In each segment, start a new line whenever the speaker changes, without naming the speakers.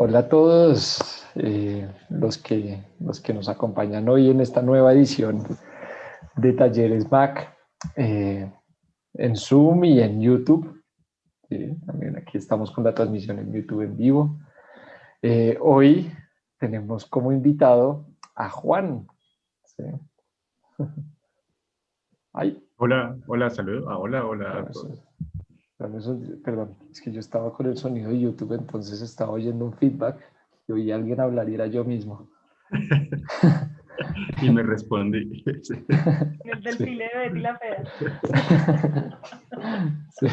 Hola a todos los que nos acompañan hoy en esta nueva edición de Talleres Mac en Zoom y en YouTube. También aquí estamos con la transmisión en YouTube en vivo. Hoy tenemos como invitado a Juan. ¿Sí? Ay,
Hola, hola, saludos. Hola, hola a
dame
todos.
perdón, es que yo estaba con el sonido de YouTube, entonces estaba oyendo un feedback y oí a alguien hablar y era yo mismo.
Y me respondí.
El del
Sí.
file de Betty la Fea.
Sí.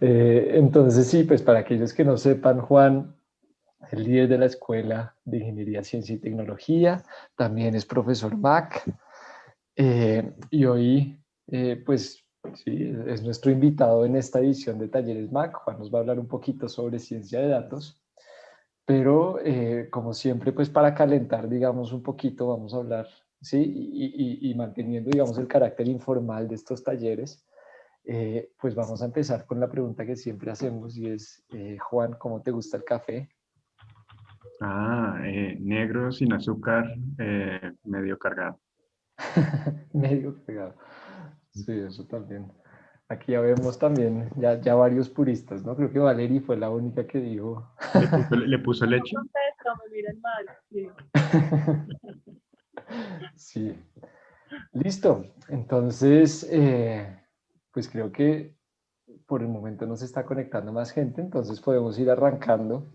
Entonces, sí, pues para aquellos que no sepan, Juan, el líder de la Escuela de Ingeniería, Ciencia y Tecnología, también es profesor Mac, y hoy, pues, sí, es nuestro invitado en esta edición de Talleres Mac. Juan nos va a hablar un poquito sobre ciencia de datos, pero como siempre, pues para calentar, digamos, un poquito, vamos a hablar, sí, y manteniendo, digamos, el carácter informal de estos talleres. Pues vamos a empezar con la pregunta que siempre hacemos y es, Juan, ¿cómo te gusta el café?
Negro, sin azúcar, medio cargado.
Medio pegado. Sí, eso también. Aquí ya vemos también ya varios puristas, ¿no? Creo que Valerie fue la única que dijo.
¿Le puso
No
leche?
contesto, me miran mal. Sí.
Sí. Listo. Entonces, pues creo que por el momento no se está conectando más gente, entonces podemos ir arrancando.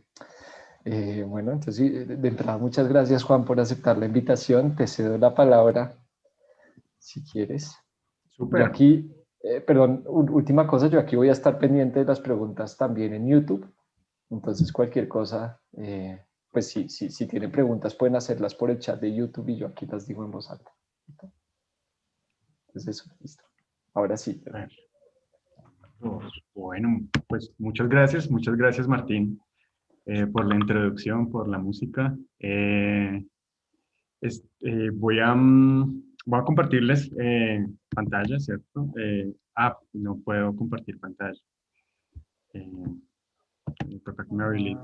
Bueno, entonces sí, de entrada, muchas gracias, Juan, por aceptar la invitación. Te cedo la palabra si quieres. Yo
Súper.
aquí, perdón, última cosa, yo aquí voy a estar pendiente de las preguntas también en YouTube. Entonces, cualquier cosa, pues si tienen preguntas, pueden hacerlas por el chat de YouTube y yo aquí las digo en voz alta. Entonces, eso, listo. Ahora sí.
Bueno, pues muchas gracias Martín, por la introducción, por la música. Voy a compartirles pantalla, ¿cierto? No puedo compartir pantalla. Toca que me habiliten.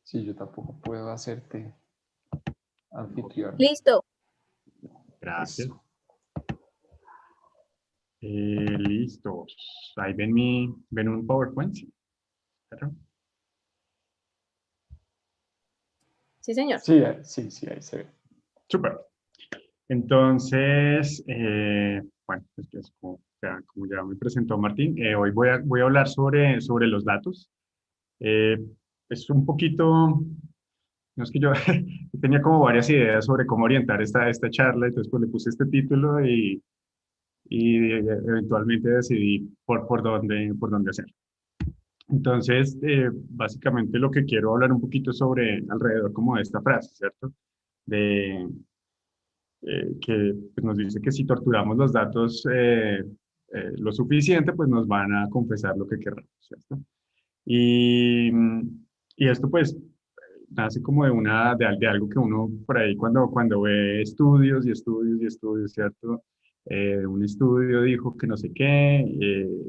Sí, yo tampoco puedo hacerte anfitrión.
Listo.
Gracias.
Eso.
Listos. Ahí ven un PowerPoint, ¿sí? ¿Claro?
Sí, señor.
Sí, sí, ahí se ve.
Súper. Entonces, bueno, pues como ya me presentó Martín, hoy voy a hablar sobre los datos. Eh, es un poquito, no es que yo tenía como varias ideas sobre cómo orientar esta charla, entonces pues le puse este título y eventualmente decidí por dónde hacer. Entonces, básicamente lo que quiero hablar un poquito sobre alrededor como de esta frase, ¿cierto? De que pues, nos dice que si torturamos los datos lo suficiente, pues nos van a confesar lo que querramos, ¿cierto? Y, y esto pues nace como de algo que uno por ahí cuando ve estudios y estudios y estudios, ¿cierto? Un estudio dijo que no sé qué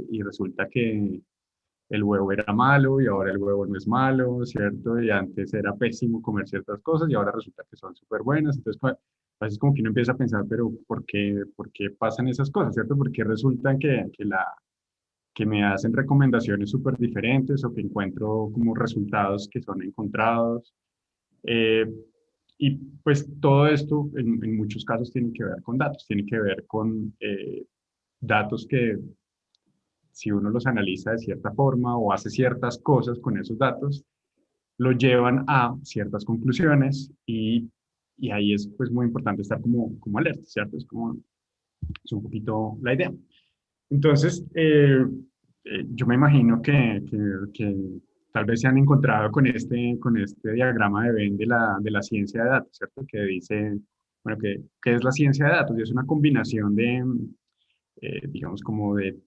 y resulta que el huevo era malo y ahora el huevo no es malo, ¿cierto? Y antes era pésimo comer ciertas cosas y ahora resulta que son súper buenas. Entonces, a veces como que uno empieza a pensar, pero ¿por qué pasan esas cosas, ¿cierto? Porque resulta que me hacen recomendaciones súper diferentes o que encuentro como resultados que son encontrados. Eh, y pues todo esto en muchos casos tiene que ver con datos, tiene que ver con datos que si uno los analiza de cierta forma o hace ciertas cosas con esos datos, lo llevan a ciertas conclusiones y ahí es pues muy importante estar como alerta, ¿cierto? Es un poquito la idea. Entonces, yo me imagino que tal vez se han encontrado con este diagrama de Venn de la ciencia de datos, ¿cierto? Que dice, bueno, ¿qué es la ciencia de datos? Y es una combinación digamos, como de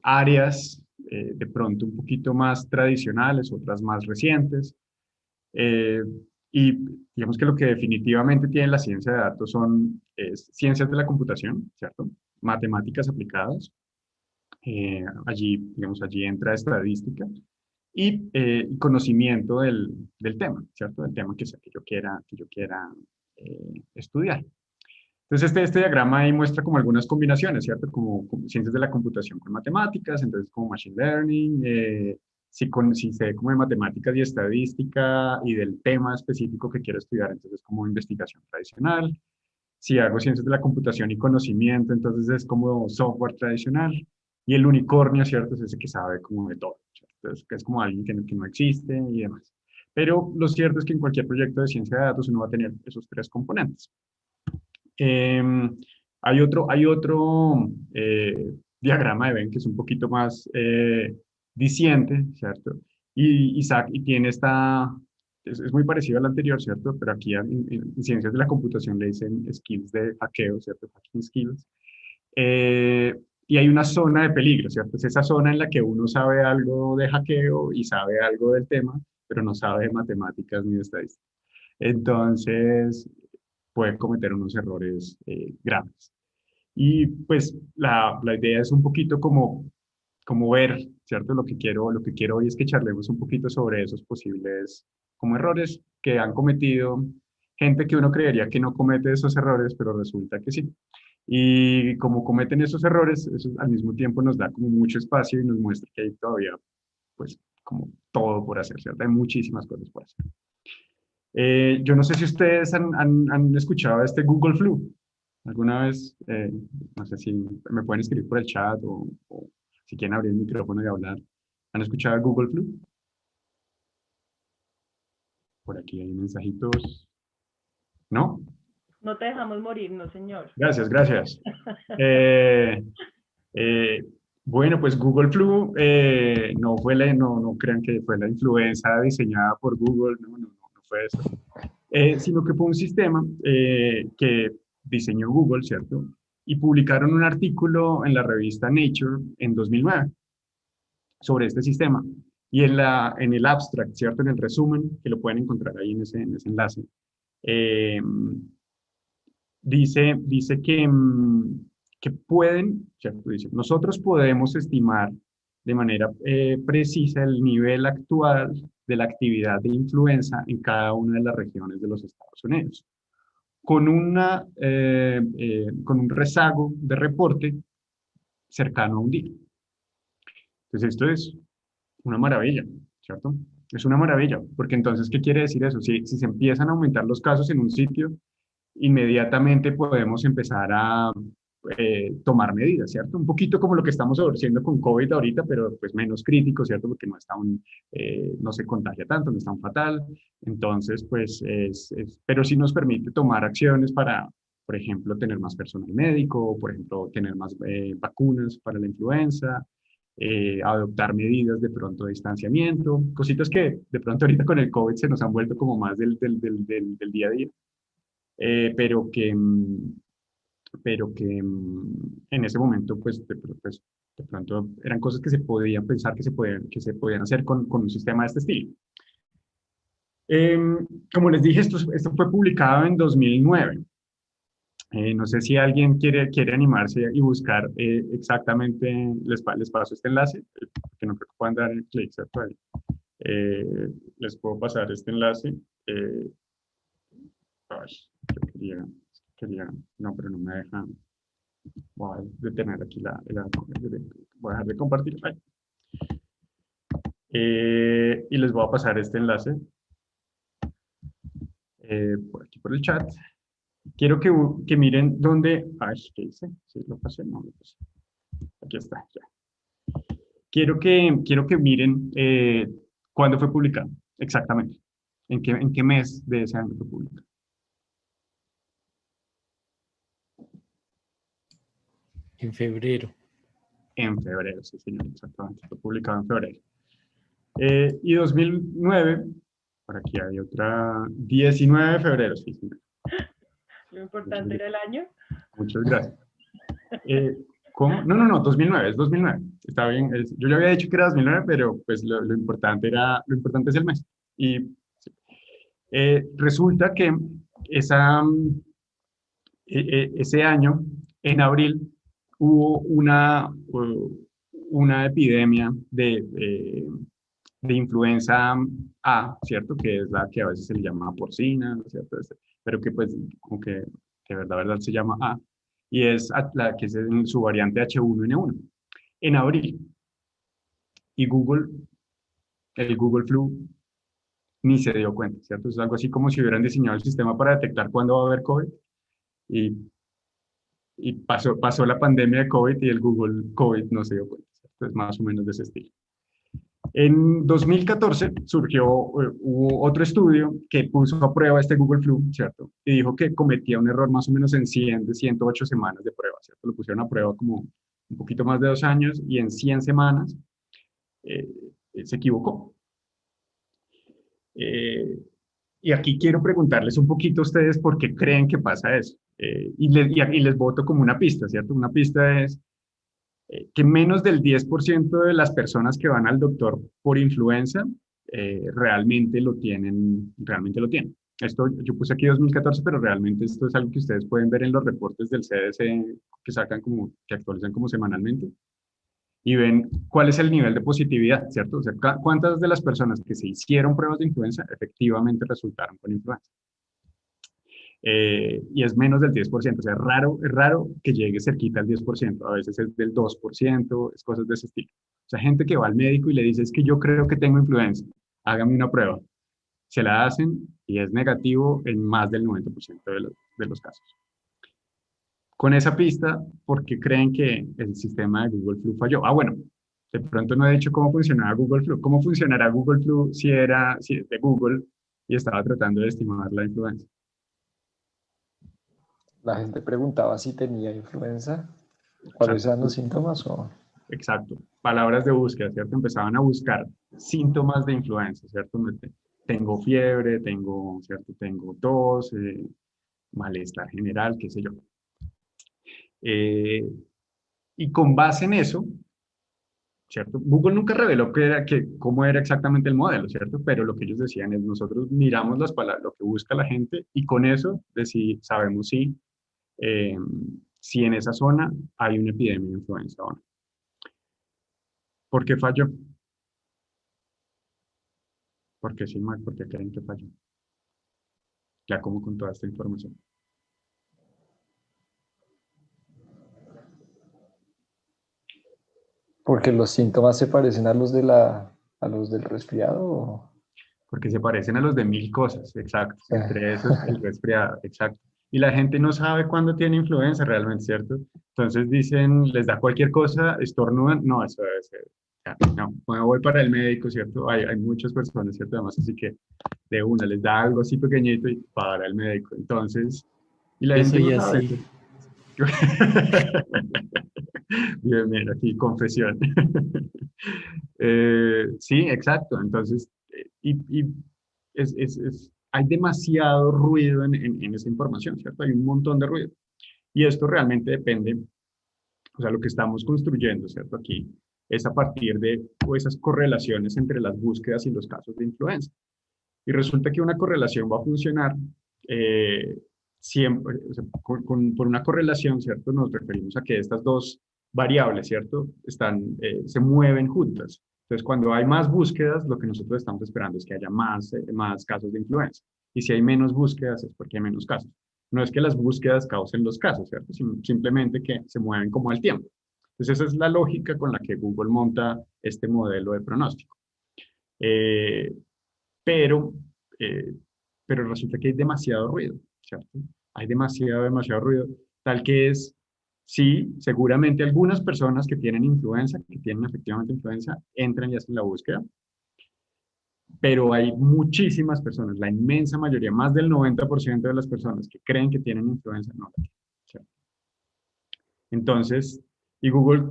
áreas, de pronto un poquito más tradicionales, otras más recientes. eh, y digamos que lo que definitivamente tiene la ciencia de datos es ciencias de la computación, ¿cierto? Matemáticas aplicadas. Allí entra estadística y conocimiento del tema, ¿cierto? Del tema que yo quiera estudiar. Entonces, este diagrama ahí muestra como algunas combinaciones, ¿cierto? Como ciencias de la computación con matemáticas, entonces como machine learning, si sé como de matemáticas y estadística y del tema específico que quiero estudiar, entonces como investigación tradicional. Si hago ciencias de la computación y conocimiento, entonces es como software tradicional. Y el unicornio, ¿cierto? Es ese que sabe como de todo, ¿cierto? Entonces, que es como alguien que no existe y demás. Pero lo cierto es que en cualquier proyecto de ciencia de datos uno va a tener esos tres componentes. Hay otro diagrama de Venn que es un poquito más diciente, ¿cierto? Y tiene es muy parecido al anterior, ¿cierto? Pero aquí en ciencias de la computación le dicen skills de hackeo, ¿cierto? Hacking skills. Eh, y hay una zona de peligro, ¿cierto? Es esa zona en la que uno sabe algo de hackeo y sabe algo del tema, pero no sabe de matemáticas ni de estadística. Entonces, puede cometer unos errores graves. Y pues la idea es un poquito como ver, ¿cierto? Lo que quiero hoy es que charlemos un poquito sobre esos posibles como errores que han cometido gente que uno creería que no comete esos errores, pero resulta que sí. Y como cometen esos errores, eso al mismo tiempo nos da como mucho espacio y nos muestra que hay todavía, pues, como todo por hacer, ¿cierto? Hay muchísimas cosas por hacer. Yo no sé si ustedes han escuchado este Google Flu. ¿Alguna vez? No sé si me pueden escribir por el chat o si quieren abrir el micrófono y hablar. ¿Han escuchado el Google Flu? Por aquí hay mensajitos. ¿No?
No te dejamos morir, no, señor.
Gracias, gracias. Eh, eh, bueno, pues Google Flu no crean que fue la influenza diseñada por Google, no fue eso. Sino que fue un sistema que diseñó Google, ¿cierto? Y publicaron un artículo en la revista Nature en 2009 sobre este sistema. Y en el abstract, ¿cierto? En el resumen, que lo pueden encontrar ahí en ese enlace, eh, dice que pueden, ¿cierto? Dice, nosotros podemos estimar de manera precisa el nivel actual de la actividad de influenza en cada una de las regiones de los Estados Unidos con un rezago de reporte cercano a un día. Entonces, esto es una maravilla, ¿cierto? Es una maravilla, porque entonces, ¿qué quiere decir eso? Si se empiezan a aumentar los casos en un sitio, inmediatamente podemos empezar a tomar medidas, ¿cierto? Un poquito como lo que estamos haciendo con COVID ahorita, pero pues menos crítico, ¿cierto? Porque no se contagia tanto, no es tan fatal. Entonces, pues, pero sí nos permite tomar acciones para, por ejemplo, tener más personal médico, por ejemplo, tener más vacunas para la influenza, adoptar medidas de pronto de distanciamiento, cositas que de pronto ahorita con el COVID se nos han vuelto como más del día a día. Pero que en ese momento, pues, de pronto eran cosas que se podían pensar que se podían hacer con un sistema de este estilo. Como les dije, esto fue publicado en 2009. No sé si alguien quiere animarse y buscar exactamente, les paso este enlace, que no creo que puedan dar clic, ¿cierto? Les puedo pasar este enlace. Ay, yo no, pero no me deja. Voy a detener aquí voy a dejar de compartir. Ay. Y les voy a pasar este enlace por aquí por el chat. Quiero que miren dónde. Ay, ¿qué hice? Sí, lo pasé, no lo pasé. Aquí está, ya. Quiero que miren cuándo fue publicado, exactamente. ¿En qué mes de ese año fue publicado?
En febrero.
En febrero, sí, señor, exactamente. Fue publicado en febrero. Y 2009, por aquí hay otra, 19 de febrero, sí, señor.
Lo importante era el año.
Muchas gracias. ¿Cómo? No, 2009, es 2009. Está bien, yo ya había dicho que era 2009, pero pues lo importante es el mes. Y sí. Resulta que ese año, en abril, hubo una epidemia de influenza A, ¿cierto? Que es la que a veces se le llama porcina, ¿no es cierto? Pero que pues como que de verdad se llama A, y es la que es en su variante H1N1, en abril. Y Google, el Google Flu, ni se dio cuenta, ¿cierto? Es algo así como si hubieran diseñado el sistema para detectar cuándo va a haber COVID, y, y pasó la pandemia de COVID y el Google COVID no se dio cuenta, ¿cierto? Es más o menos de ese estilo. En 2014 hubo otro estudio que puso a prueba este Google Flu, ¿cierto? Y dijo que cometía un error más o menos en 100 de 108 semanas de prueba, ¿cierto? Lo pusieron a prueba como un poquito más de 2 años y en 100 semanas eh, se equivocó. Y aquí quiero preguntarles un poquito a ustedes por qué creen que pasa eso. Y les boto como una pista, ¿cierto? Una pista es que menos del 10% de las personas que van al doctor por influenza realmente lo tienen, Esto, yo puse aquí 2014, pero realmente esto es algo que ustedes pueden ver en los reportes del CDC que actualizan como semanalmente, y ven cuál es el nivel de positividad, ¿cierto? O sea, cuántas de las personas que se hicieron pruebas de influenza efectivamente resultaron con influenza. Y es menos del 10%, o sea, es raro que llegue cerquita al 10%, a veces es del 2%, es cosas de ese estilo. O sea, gente que va al médico y le dice, es que yo creo que tengo influenza, hágame una prueba. Se la hacen y es negativo en más del 90% de los casos. Con esa pista, ¿por qué creen que el sistema de Google Flu falló? Ah, bueno, de pronto no he dicho cómo funcionaba Google Flu. ¿Cómo funcionará Google Flu si es de Google y estaba tratando de estimar la influenza?
La gente preguntaba si tenía influenza, cuáles eran los síntomas o...
Exacto. Palabras de búsqueda, ¿cierto? Empezaban a buscar síntomas de influenza, ¿cierto? Tengo fiebre, ¿cierto? Tengo tos, malestar general, qué sé yo. Y con base en eso, ¿cierto? Google nunca reveló cómo era exactamente el modelo, ¿cierto? Pero lo que ellos decían es, nosotros miramos las palabras, lo que busca la gente, y con eso sabemos eh, si en esa zona hay una epidemia de influenza o no. ¿Por qué falló? ¿Por qué sí, Mac? ¿Por qué creen que falló? Ya como con toda esta información.
Porque los síntomas se parecen a los a los del resfriado.
Porque se parecen a los de 1000 cosas, exacto.
Sí.
Entre esos, el resfriado, exacto. Y la gente no sabe cuándo tiene influenza realmente, ¿cierto? Entonces les da cualquier cosa, estornudan, no, eso debe ser, no, me voy para el médico, ¿cierto? Hay muchas personas, ¿cierto? Además, así que de una les da algo así pequeñito y para el médico. Entonces, y la
Yo
gente
soy
no sabe.
así.
Bien, bien, aquí confesión. Sí, exacto. Entonces, hay demasiado ruido en esa información, ¿cierto? Hay un montón de ruido. Y esto realmente depende, o sea, lo que estamos construyendo, ¿cierto? Aquí es a partir de esas correlaciones entre las búsquedas y los casos de influenza. Y resulta que una correlación va a funcionar siempre, o sea, por una correlación, ¿cierto? Nos referimos a que estas dos variables, ¿cierto? Se mueven juntas. Entonces, cuando hay más búsquedas, lo que nosotros estamos esperando es que haya más casos de influenza. Y si hay menos búsquedas, es porque hay menos casos. No es que las búsquedas causen los casos, ¿cierto? Simplemente que se mueven como al tiempo. Entonces, esa es la lógica con la que Google monta este modelo de pronóstico. Eh, pero, eh, pero resulta que hay demasiado ruido, ¿cierto? Hay demasiado ruido, tal que sí, seguramente algunas personas que tienen influenza, que tienen efectivamente influenza, entran y hacen la búsqueda, pero hay muchísimas personas, la inmensa mayoría, más del 90% de las personas que creen que tienen influenza, no la tienen, ¿cierto? Entonces, y Google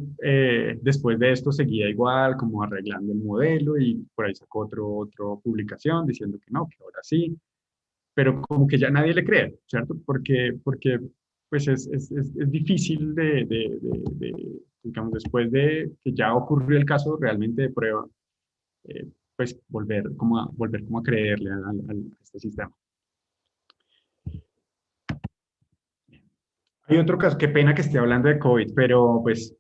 después de esto seguía igual, como arreglando el modelo, y por ahí sacó otra publicación diciendo que no, que ahora sí, pero como que ya nadie le cree, ¿cierto? Porque pues es difícil digamos, después de que ya ocurrió el caso realmente de prueba, pues volver como a creerle a este sistema. Hay otro caso, qué pena que esté hablando de COVID, pero pues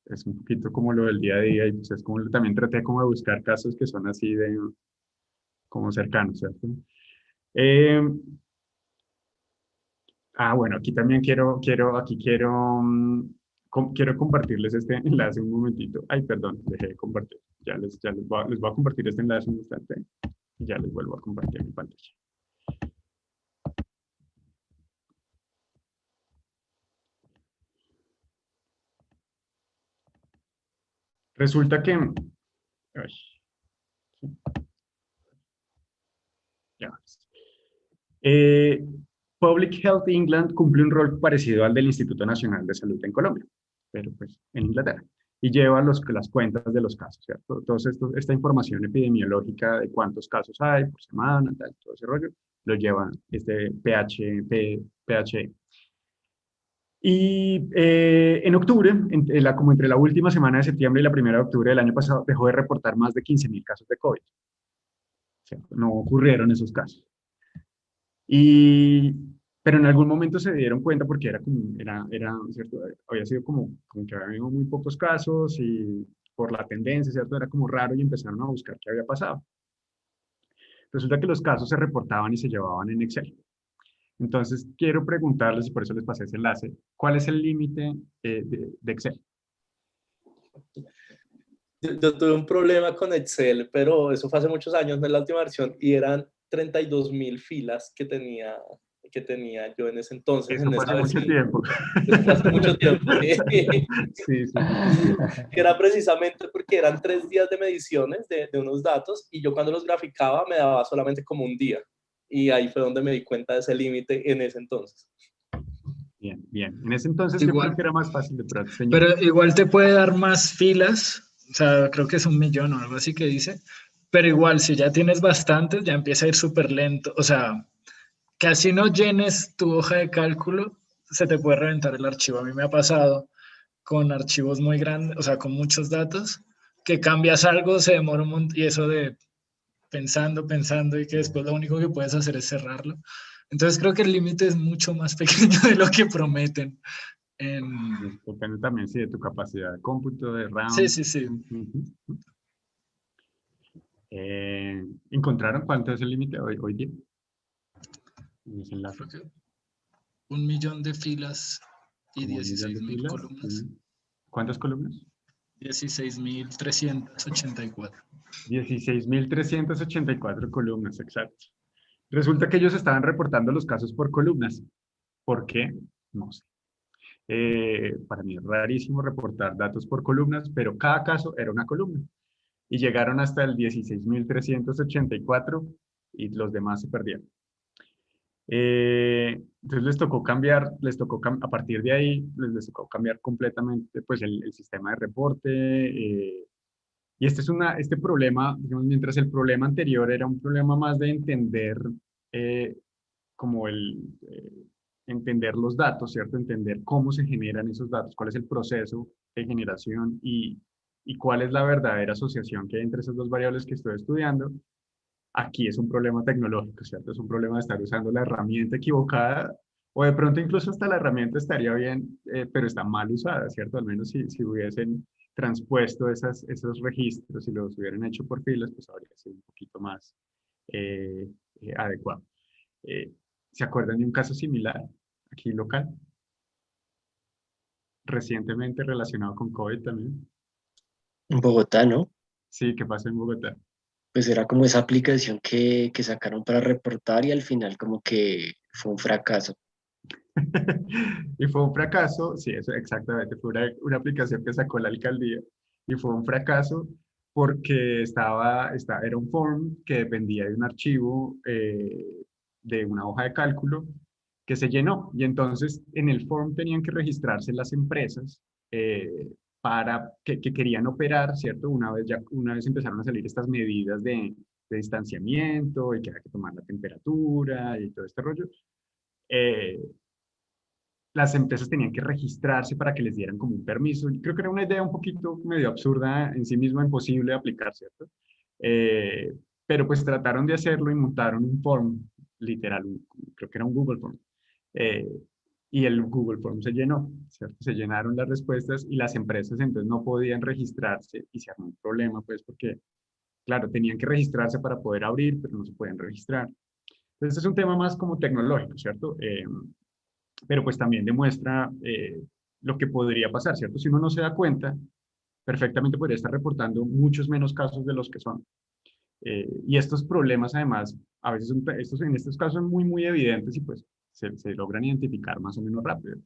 es un poquito como lo del día a día y pues es como también traté como de buscar casos que son así de como cercanos, ¿cierto? Eh, bueno, aquí también quiero compartirles este enlace un momentito. Ay, perdón, dejé de compartir. Les voy a compartir este enlace un instante y ya les vuelvo a compartir mi pantalla. Resulta que, ay, ya. Eh, Public Health England cumple un rol parecido al del Instituto Nacional de Salud en Colombia, pero pues en Inglaterra, y lleva las cuentas de los casos, ¿cierto? Entonces, esta información epidemiológica de cuántos casos hay por semana, tal, todo ese rollo, lo lleva este PHE. Y en octubre, como entre la última semana de septiembre y la primera de octubre del año pasado, dejó de reportar más de 15.000 casos de COVID. ¿Cierto? No ocurrieron esos casos. Pero en algún momento se dieron cuenta porque ¿cierto? Había sido como que había habido muy pocos casos y por la tendencia, ¿cierto? Era como raro y empezaron a buscar qué había pasado. Resulta que los casos se reportaban y se llevaban en Excel. Entonces, quiero preguntarles, y por eso les pasé ese enlace, ¿cuál es el límite de Excel?
Yo tuve un problema con Excel, pero eso fue hace muchos años, no es la última versión, y eran 32.000 filas que tenía yo en ese entonces.
Eso fue hace mucho tiempo.
Eso fue hace mucho tiempo.
Sí.
Que era precisamente porque eran 3 días de mediciones de unos datos, y yo cuando los graficaba me daba solamente como un día. Y ahí fue donde me di cuenta de ese límite en ese entonces.
Bien. En ese entonces
Igual,
yo creo que era más fácil de señor.
pero igual te puede dar más filas, o sea, creo que es 1.000.000 o algo así que dice, pero igual si ya tienes bastantes ya empieza a ir súper lento, o sea, que así no llenes tu hoja de cálculo, se te puede reventar el archivo. A mí me ha pasado con archivos muy grandes, o sea, con muchos datos, que cambias algo, se demora un montón, y eso de pensando y que después lo único que puedes hacer es cerrarlo. Entonces creo que el límite es mucho más pequeño de lo que prometen.
Depende también, sí, de tu capacidad de cómputo, de RAM.
Sí.
¿Encontraron cuánto es el límite hoy día?
Creo que 1.000.000 de filas y
Como 1.000.000
16.000
filas.
columnas.
¿Cuántas columnas?
16.384.
16.384 columnas, exacto. Resulta que ellos estaban reportando los casos por columnas. ¿Por qué? No sé. Para mí es rarísimo reportar datos por columnas, pero cada caso era una columna. Y llegaron hasta el 16.384 y los demás se perdieron. Entonces les tocó cambiar, a partir de ahí les tocó cambiar completamente pues, el sistema de reporte. Y este problema, digamos, mientras el problema anterior era un problema más de entender eh, como entender los datos, ¿cierto? Entender cómo se generan esos datos, cuál es el proceso de generación y cuál es la verdadera asociación que hay entre esas dos variables que estoy estudiando. Aquí es un problema tecnológico, ¿cierto? Es un problema de estar usando la herramienta equivocada o de pronto incluso hasta la herramienta estaría bien, pero está mal usada, ¿cierto? Al menos si hubiesen transpuesto esos registros y los hubieran hecho por filas, pues habría sido un poquito más adecuado. ¿Se acuerdan de un caso similar aquí local? Recientemente relacionado con COVID también.
En Bogotá, ¿no?
Sí, ¿qué pasó en Bogotá?
Pues era como esa aplicación que sacaron para reportar y al final como que fue un fracaso.
Y fue un fracaso, sí, eso exactamente, fue una aplicación que sacó la alcaldía y fue un fracaso porque era un form que dependía de un archivo de una hoja de cálculo que se llenó y entonces en el form tenían que registrarse las empresas que querían operar, ¿cierto? Una vez empezaron a salir estas medidas de distanciamiento y que había que tomar la temperatura y todo este rollo. Las empresas tenían que registrarse para que les dieran como un permiso. Y creo que era una idea un poquito medio absurda en sí misma, imposible de aplicar, ¿cierto? Pero pues trataron de hacerlo y montaron un form, literal, creo que era un Google Form. y el Google Form se llenó, ¿cierto? Se llenaron las respuestas y las empresas entonces no podían registrarse y se armó un problema, pues, porque, claro, tenían que registrarse para poder abrir, pero no se pueden registrar. Entonces, es un tema más como tecnológico, ¿cierto? Pero pues también demuestra lo que podría pasar, ¿cierto? Si uno no se da cuenta, perfectamente podría estar reportando muchos menos casos de los que son. Y estos problemas, además, a veces en estos casos son muy, muy evidentes y pues se logran identificar más o menos rápido.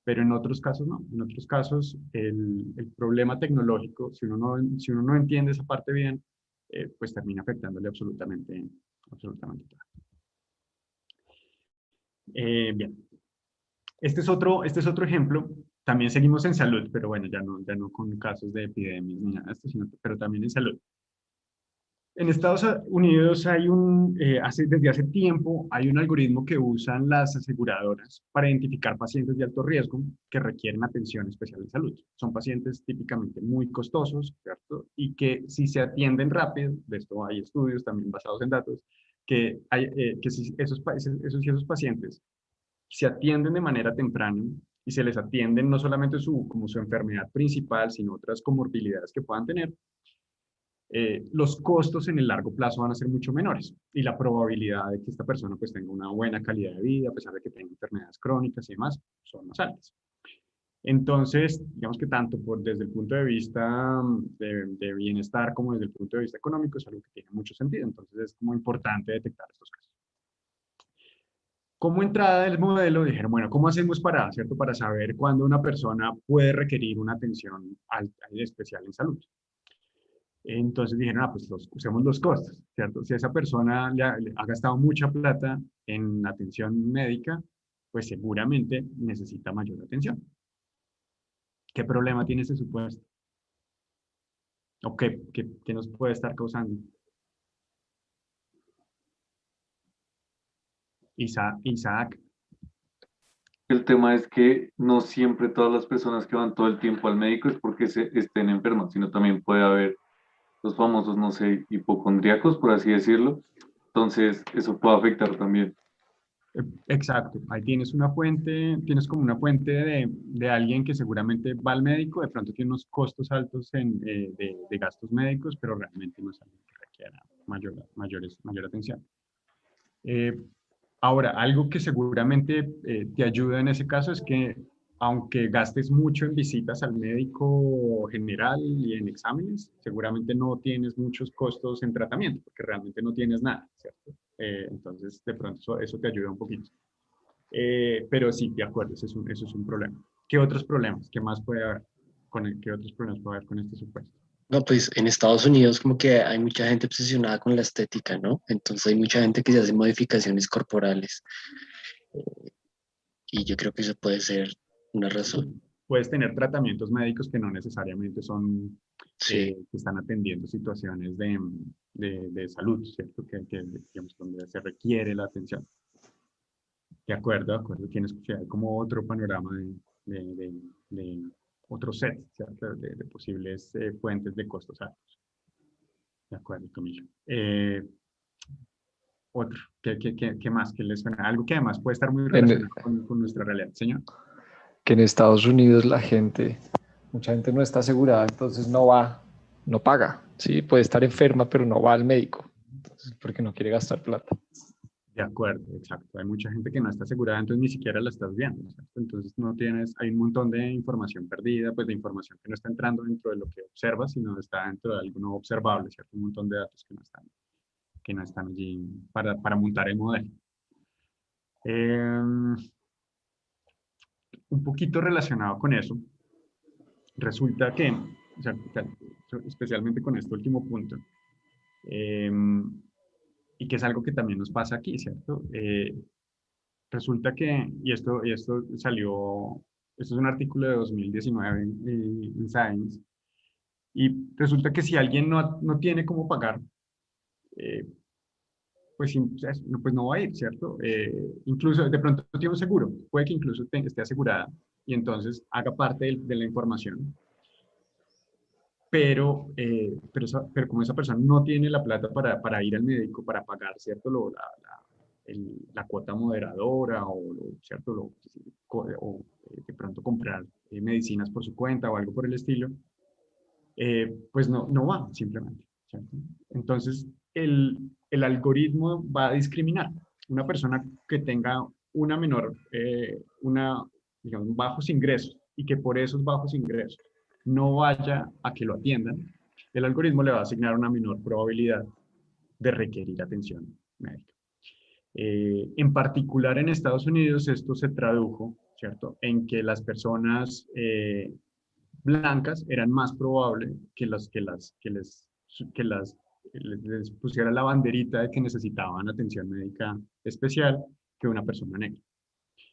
Pero en otros casos no. En otros casos, el problema tecnológico, si uno no entiende esa parte bien, pues termina afectándole absolutamente todo. Bien. Este es otro ejemplo. También seguimos en salud, pero bueno, ya no con casos de epidemias ni nada de esto, pero también en salud. En Estados Unidos hay desde hace tiempo hay un algoritmo que usan las aseguradoras para identificar pacientes de alto riesgo que requieren atención especial de salud. Son pacientes típicamente muy costosos, ¿cierto? Y que si se atienden rápido, de esto hay estudios también basados en datos, que si esos pacientes se atienden de manera temprana y se les atienden no solamente como su enfermedad principal, sino otras comorbilidades que puedan tener, los costos en el largo plazo van a ser mucho menores y la probabilidad de que esta persona pues tenga una buena calidad de vida, a pesar de que tenga enfermedades crónicas y demás, son más altas. Entonces, digamos que tanto desde el punto de vista de bienestar como desde el punto de vista económico es algo que tiene mucho sentido. Entonces, es como importante detectar estos casos. Como entrada del modelo, dijeron, bueno, ¿cómo hacemos ¿cierto? Para saber cuándo una persona puede requerir una atención alta y especial en salud? Entonces dijeron, pues usemos los costos, ¿cierto? Si esa persona le ha gastado mucha plata en atención médica, pues seguramente necesita mayor atención. ¿Qué problema tiene ese supuesto? ¿O qué nos puede estar causando? Isaac.
El tema es que no siempre todas las personas que van todo el tiempo al médico es porque estén enfermas, sino también puede haber los famosos, no sé, hipocondríacos, por así decirlo. Entonces, eso puede afectar también.
Exacto, ahí tienes tienes como una fuente de alguien que seguramente va al médico, de pronto tiene unos costos altos de gastos médicos, pero realmente no es algo que requiera mayor atención. Ahora, algo que seguramente te ayuda en ese caso es que aunque gastes mucho en visitas al médico general y en exámenes, seguramente no tienes muchos costos en tratamiento, porque realmente no tienes nada, ¿cierto? Entonces, de pronto eso te ayuda un poquito. Pero sí, de acuerdo, eso es un problema. ¿Qué otros problemas? ¿Qué más puede haber qué otros problemas puede haber con este supuesto?
No, pues en Estados Unidos como que hay mucha gente obsesionada con la estética, ¿no? Entonces hay mucha gente que se hace modificaciones corporales y yo creo que eso puede ser una razón.
Puedes tener tratamientos médicos que no necesariamente son,
Sí.
que están atendiendo situaciones de salud, ¿cierto? Digamos, donde se requiere la atención. De acuerdo, tienes que hay como otro panorama de otro set, ¿cierto? De posibles fuentes de costos altos. De acuerdo, Camilo. Otro, ¿qué más? ¿Qué les suena? Algo que además puede estar muy relacionado con nuestra realidad, señor.
Que en Estados Unidos mucha gente no está asegurada, entonces no paga, ¿sí? Puede estar enferma, pero no va al médico, entonces, porque no quiere gastar plata.
De acuerdo, exacto. Hay mucha gente que no está asegurada, entonces ni siquiera la estás viendo, ¿cierto? Entonces hay un montón de información perdida, pues de información que no está entrando dentro de lo que observas, sino está dentro de algo no observable, ¿cierto? Un montón de datos que no están allí para montar el modelo. Un poquito relacionado con eso, resulta que, o sea, especialmente con este último punto, y que es algo que también nos pasa aquí, ¿cierto? Resulta que, esto salió, esto es un artículo de 2019 en Science, y resulta que si alguien no tiene cómo pagar, pues no va a ir, ¿cierto? Incluso de pronto tiene un seguro, puede que incluso esté asegurada y entonces haga parte de la información. Pero como esa persona no tiene la plata para ir al médico, para pagar, ¿cierto? la cuota moderadora ¿cierto? O de pronto comprar medicinas por su cuenta o algo por el estilo, pues no va simplemente, ¿cierto? Entonces, el algoritmo va a discriminar. Una persona que tenga digamos, bajos ingresos y que por esos bajos ingresos no vaya a que lo atiendan, el algoritmo le va a asignar una menor probabilidad de requerir atención médica. En particular en Estados Unidos esto se tradujo, ¿cierto?, en que las personas blancas eran más probable que les pusiera la banderita de que necesitaban atención médica especial que una persona negra.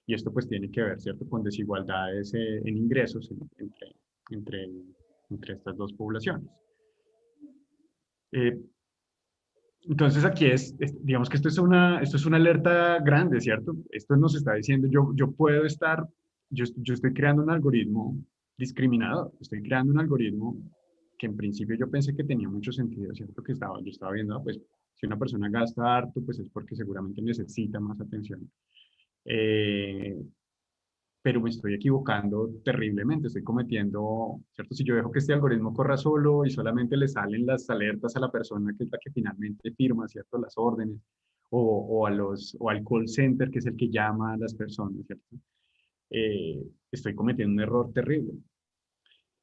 Y esto pues tiene que ver, ¿cierto?, con desigualdades en ingresos entre estas dos poblaciones. Entonces aquí digamos que esto es una alerta grande, ¿cierto? Esto nos está diciendo, yo estoy creando un algoritmo discriminador, estoy creando un algoritmo que en principio yo pensé que tenía mucho sentido, ¿cierto? Que yo estaba viendo, pues si una persona gasta harto, pues es porque seguramente necesita más atención. Pero me estoy equivocando terriblemente, estoy cometiendo, ¿cierto? Si yo dejo que este algoritmo corra solo y solamente le salen las alertas a la persona que es la que finalmente firma, ¿cierto?, las órdenes, o al call center, que es el que llama a las personas, ¿cierto? Estoy cometiendo un error terrible.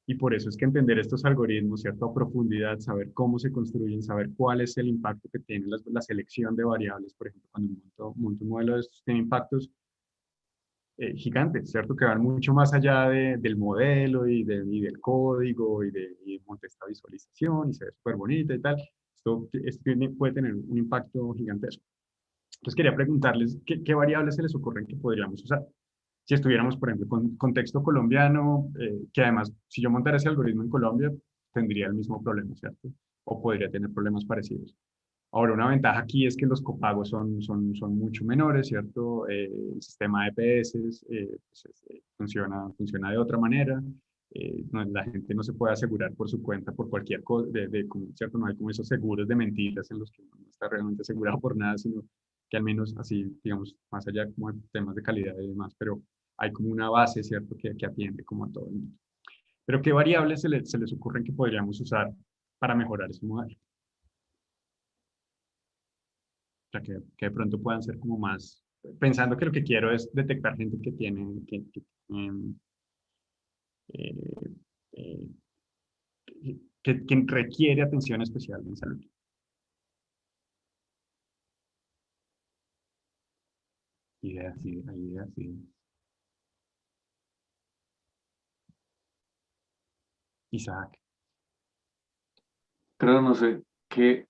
Y por eso es que entender estos algoritmos, ¿cierto?, a profundidad, saber cómo se construyen, saber cuál es el impacto que tiene la selección de variables, por ejemplo, cuando monto un modelo de estos, tiene impactos gigantes, ¿cierto?, que van mucho más allá del modelo y del código y monté esta visualización y se ve súper bonita y tal. Esto puede tener un impacto gigantesco. Entonces quería preguntarles qué variables se les ocurren que podríamos usar. Si estuviéramos, por ejemplo, con contexto colombiano, que además, si yo montara ese algoritmo en Colombia, tendría el mismo problema, ¿cierto? O podría tener problemas parecidos. Ahora, una ventaja aquí es que los copagos son mucho menores, ¿cierto? El sistema de EPS funciona de otra manera. La gente no se puede asegurar por su cuenta por cualquier cosa, ¿cierto? No hay como esos seguros de mentiras en los que uno no está realmente asegurado por nada, sino que al menos así, digamos, más allá como de temas de calidad y demás, pero hay como una base, ¿cierto?, que atiende como a todo el mundo. Pero ¿qué variables se les ocurren que podríamos usar para mejorar ese modelo? O sea, que de pronto puedan ser como más, pensando que lo que quiero es detectar gente que tiene, que requiere atención especial en salud. Ideas, sí. Isaac.
Pero no sé, que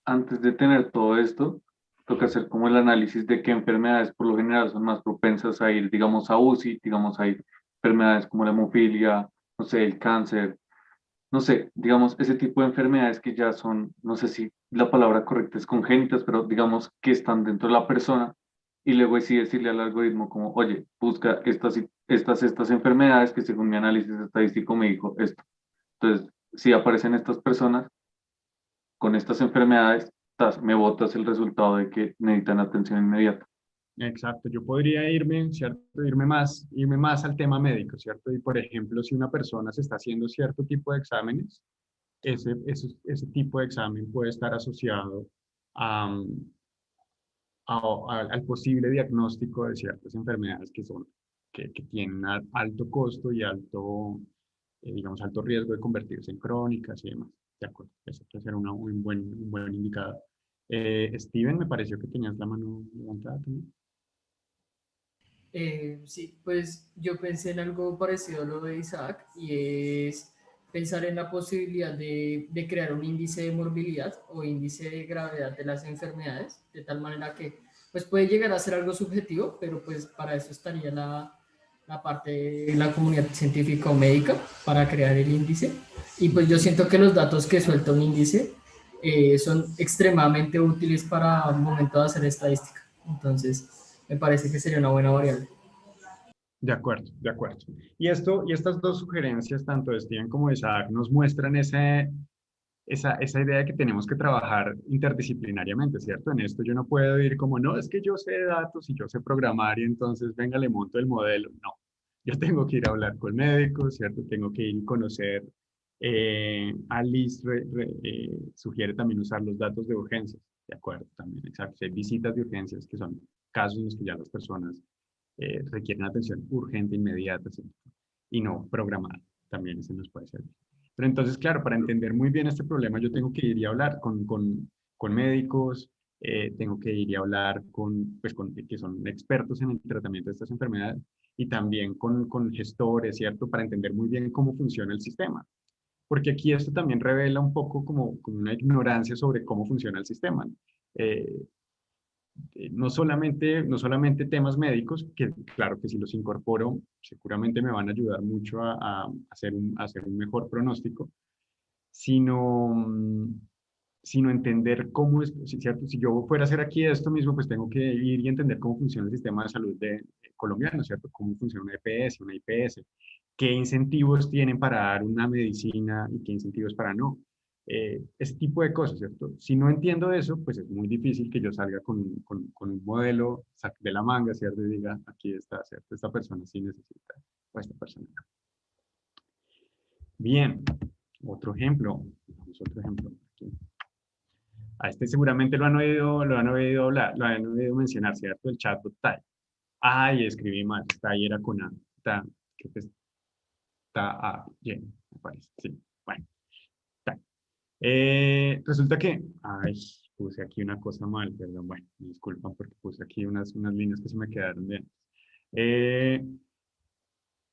antes de tener todo esto, toca hacer como el análisis de qué enfermedades por lo general son más propensas a ir, digamos, a UCI, digamos, hay enfermedades como la hemofilia, no sé, el cáncer, no sé, digamos, ese tipo de enfermedades que ya son, no sé si la palabra correcta es congénitas, pero digamos que están dentro de la persona, y luego sí decirle al algoritmo como, oye, busca estas enfermedades que según mi análisis estadístico me dijo esto. Entonces, si aparecen estas personas con estas enfermedades, me botas el resultado de que necesitan atención inmediata.
Exacto, yo podría irme, ¿cierto? Irme más al tema médico, ¿cierto? Y por ejemplo, si una persona se está haciendo cierto tipo de exámenes, ese tipo de examen puede estar asociado al posible diagnóstico de ciertas enfermedades que tienen alto costo y digamos, alto riesgo de convertirse en crónicas y demás. De acuerdo, eso puede ser un buen indicador. Steven, me pareció que tenías la mano levantada también.
Sí, pues yo pensé en algo parecido a lo de Isaac y es pensar en la posibilidad de crear un índice de morbilidad o índice de gravedad de las enfermedades, de tal manera que pues puede llegar a ser algo subjetivo, pero pues para eso estaría la parte de la comunidad científica o médica para crear el índice. Y pues yo siento que los datos que suelta un índice son extremadamente útiles para un momento de hacer estadística. Entonces, me parece que sería una buena variable.
De acuerdo, de acuerdo. Y estas dos sugerencias, tanto de Steven como de Isaac, nos muestran esa idea de que tenemos que trabajar interdisciplinariamente, ¿cierto? En esto yo no puedo ir como, no, es que yo sé de datos y yo sé programar y entonces, venga, le monto el modelo. No, yo tengo que ir a hablar con médicos, ¿cierto? Tengo que ir y conocer. Alice sugiere también usar los datos de urgencias, ¿de acuerdo? También, exacto. Hay visitas de urgencias que son casos en los que ya las personas requieren atención urgente, inmediata, ¿cierto? Y no programada. También eso nos puede servir. Pero entonces, claro, para entender muy bien este problema, yo tengo que ir y hablar con médicos, tengo que ir y hablar pues, que son expertos en el tratamiento de estas enfermedades y también con gestores, ¿cierto? Para entender muy bien cómo funciona el sistema. Porque aquí esto también revela un poco como una ignorancia sobre cómo funciona el sistema. Eh, no solamente temas médicos, que claro que si los incorporo seguramente me van a ayudar mucho a hacer un mejor pronóstico, sino entender cómo es, ¿cierto? Si yo fuera a hacer aquí esto mismo, pues tengo que ir y entender cómo funciona el sistema de salud colombiano, ¿cierto? Cómo funciona una EPS, una IPS, qué incentivos tienen para dar una medicina y qué incentivos para no. Ese tipo de cosas, ¿cierto? Si no entiendo eso, pues es muy difícil que yo salga con un modelo de la manga, ¿cierto? Y diga, aquí está, ¿cierto? Esta persona sí necesita, o esta persona no. Bien, otro ejemplo. Vamos a otro ejemplo. Aquí. A este seguramente lo han oído hablar, lo han oído mencionar, ¿cierto? El chatbot TAI. Ay, escribí mal. TAI era con A. Creo que está A, bien, me parece. Sí, bueno. TAI. Resulta que, ay, puse aquí una cosa mal, perdón, bueno, me disculpan porque puse aquí unas líneas que se me quedaron bien.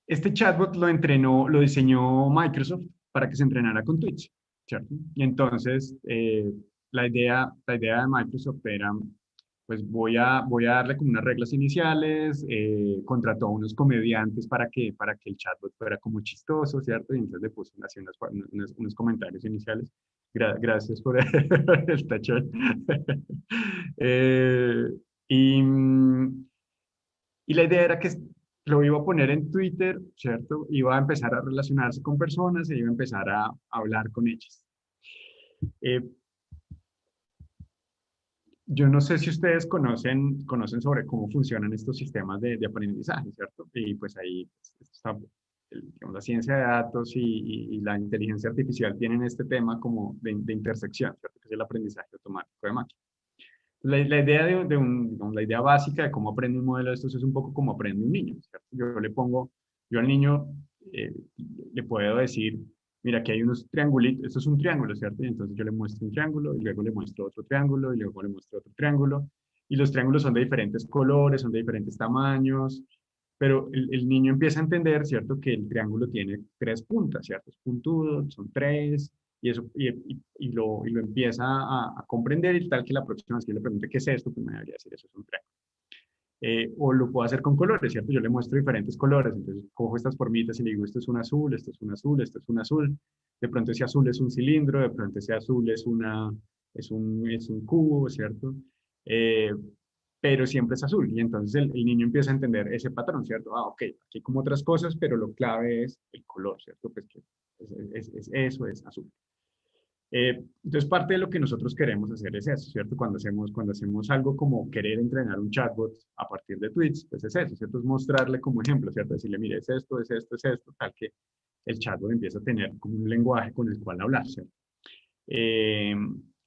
Este chatbot lo diseñó Microsoft para que se entrenara con Twitch, ¿cierto? Y entonces, la idea de Microsoft era, pues voy a darle como unas reglas iniciales, contrató a unos comediantes para que el chatbot fuera como chistoso, ¿cierto? Y entonces le puse así unos comentarios iniciales. Gracias por el tachón. Y, y la idea era que lo iba a poner en Twitter, ¿cierto? Iba a empezar a relacionarse con personas e iba a empezar a hablar con ellas. Yo no sé si ustedes conocen sobre cómo funcionan estos sistemas de aprendizaje, ¿cierto? Y pues ahí está, digamos, la ciencia de datos y la inteligencia artificial tienen este tema como de intersección, ¿cierto? Que es el aprendizaje automático de máquina. La idea digamos, la idea básica de cómo aprende un modelo de estos es un poco como aprende un niño, ¿cierto? Yo al niño le puedo decir, mira, aquí hay unos triangulitos, esto es un triángulo, ¿cierto? Y entonces yo le muestro un triángulo y luego le muestro otro triángulo y luego le muestro otro triángulo. Y los triángulos son de diferentes colores, son de diferentes tamaños, pero el niño empieza a entender, ¿cierto? Que el triángulo tiene 3 puntas, ¿cierto? Es puntudo, son 3, y lo empieza a comprender y tal que la próxima vez que le pregunte qué es esto, pues me debería decir eso es un triángulo. O lo puedo hacer con colores, ¿cierto? Yo le muestro diferentes colores, entonces cojo estas formitas y le digo, esto es un azul, esto es un azul, esto es un azul. De pronto ese azul es un cilindro, de pronto ese azul es un cubo, ¿cierto? Pero siempre es azul, y entonces el niño empieza a entender ese patrón, ¿cierto? Ah, ok, aquí hay como otras cosas, pero lo clave es el color, ¿cierto? Pues que eso es azul. Entonces, parte de lo que nosotros queremos hacer es eso, ¿cierto? Cuando hacemos algo como querer entrenar un chatbot a partir de tweets, pues es eso, ¿cierto? Es mostrarle como ejemplo, ¿cierto? Decirle, mire, es esto, es esto, es esto, tal que el chatbot empieza a tener como un lenguaje con el cual hablar, ¿cierto?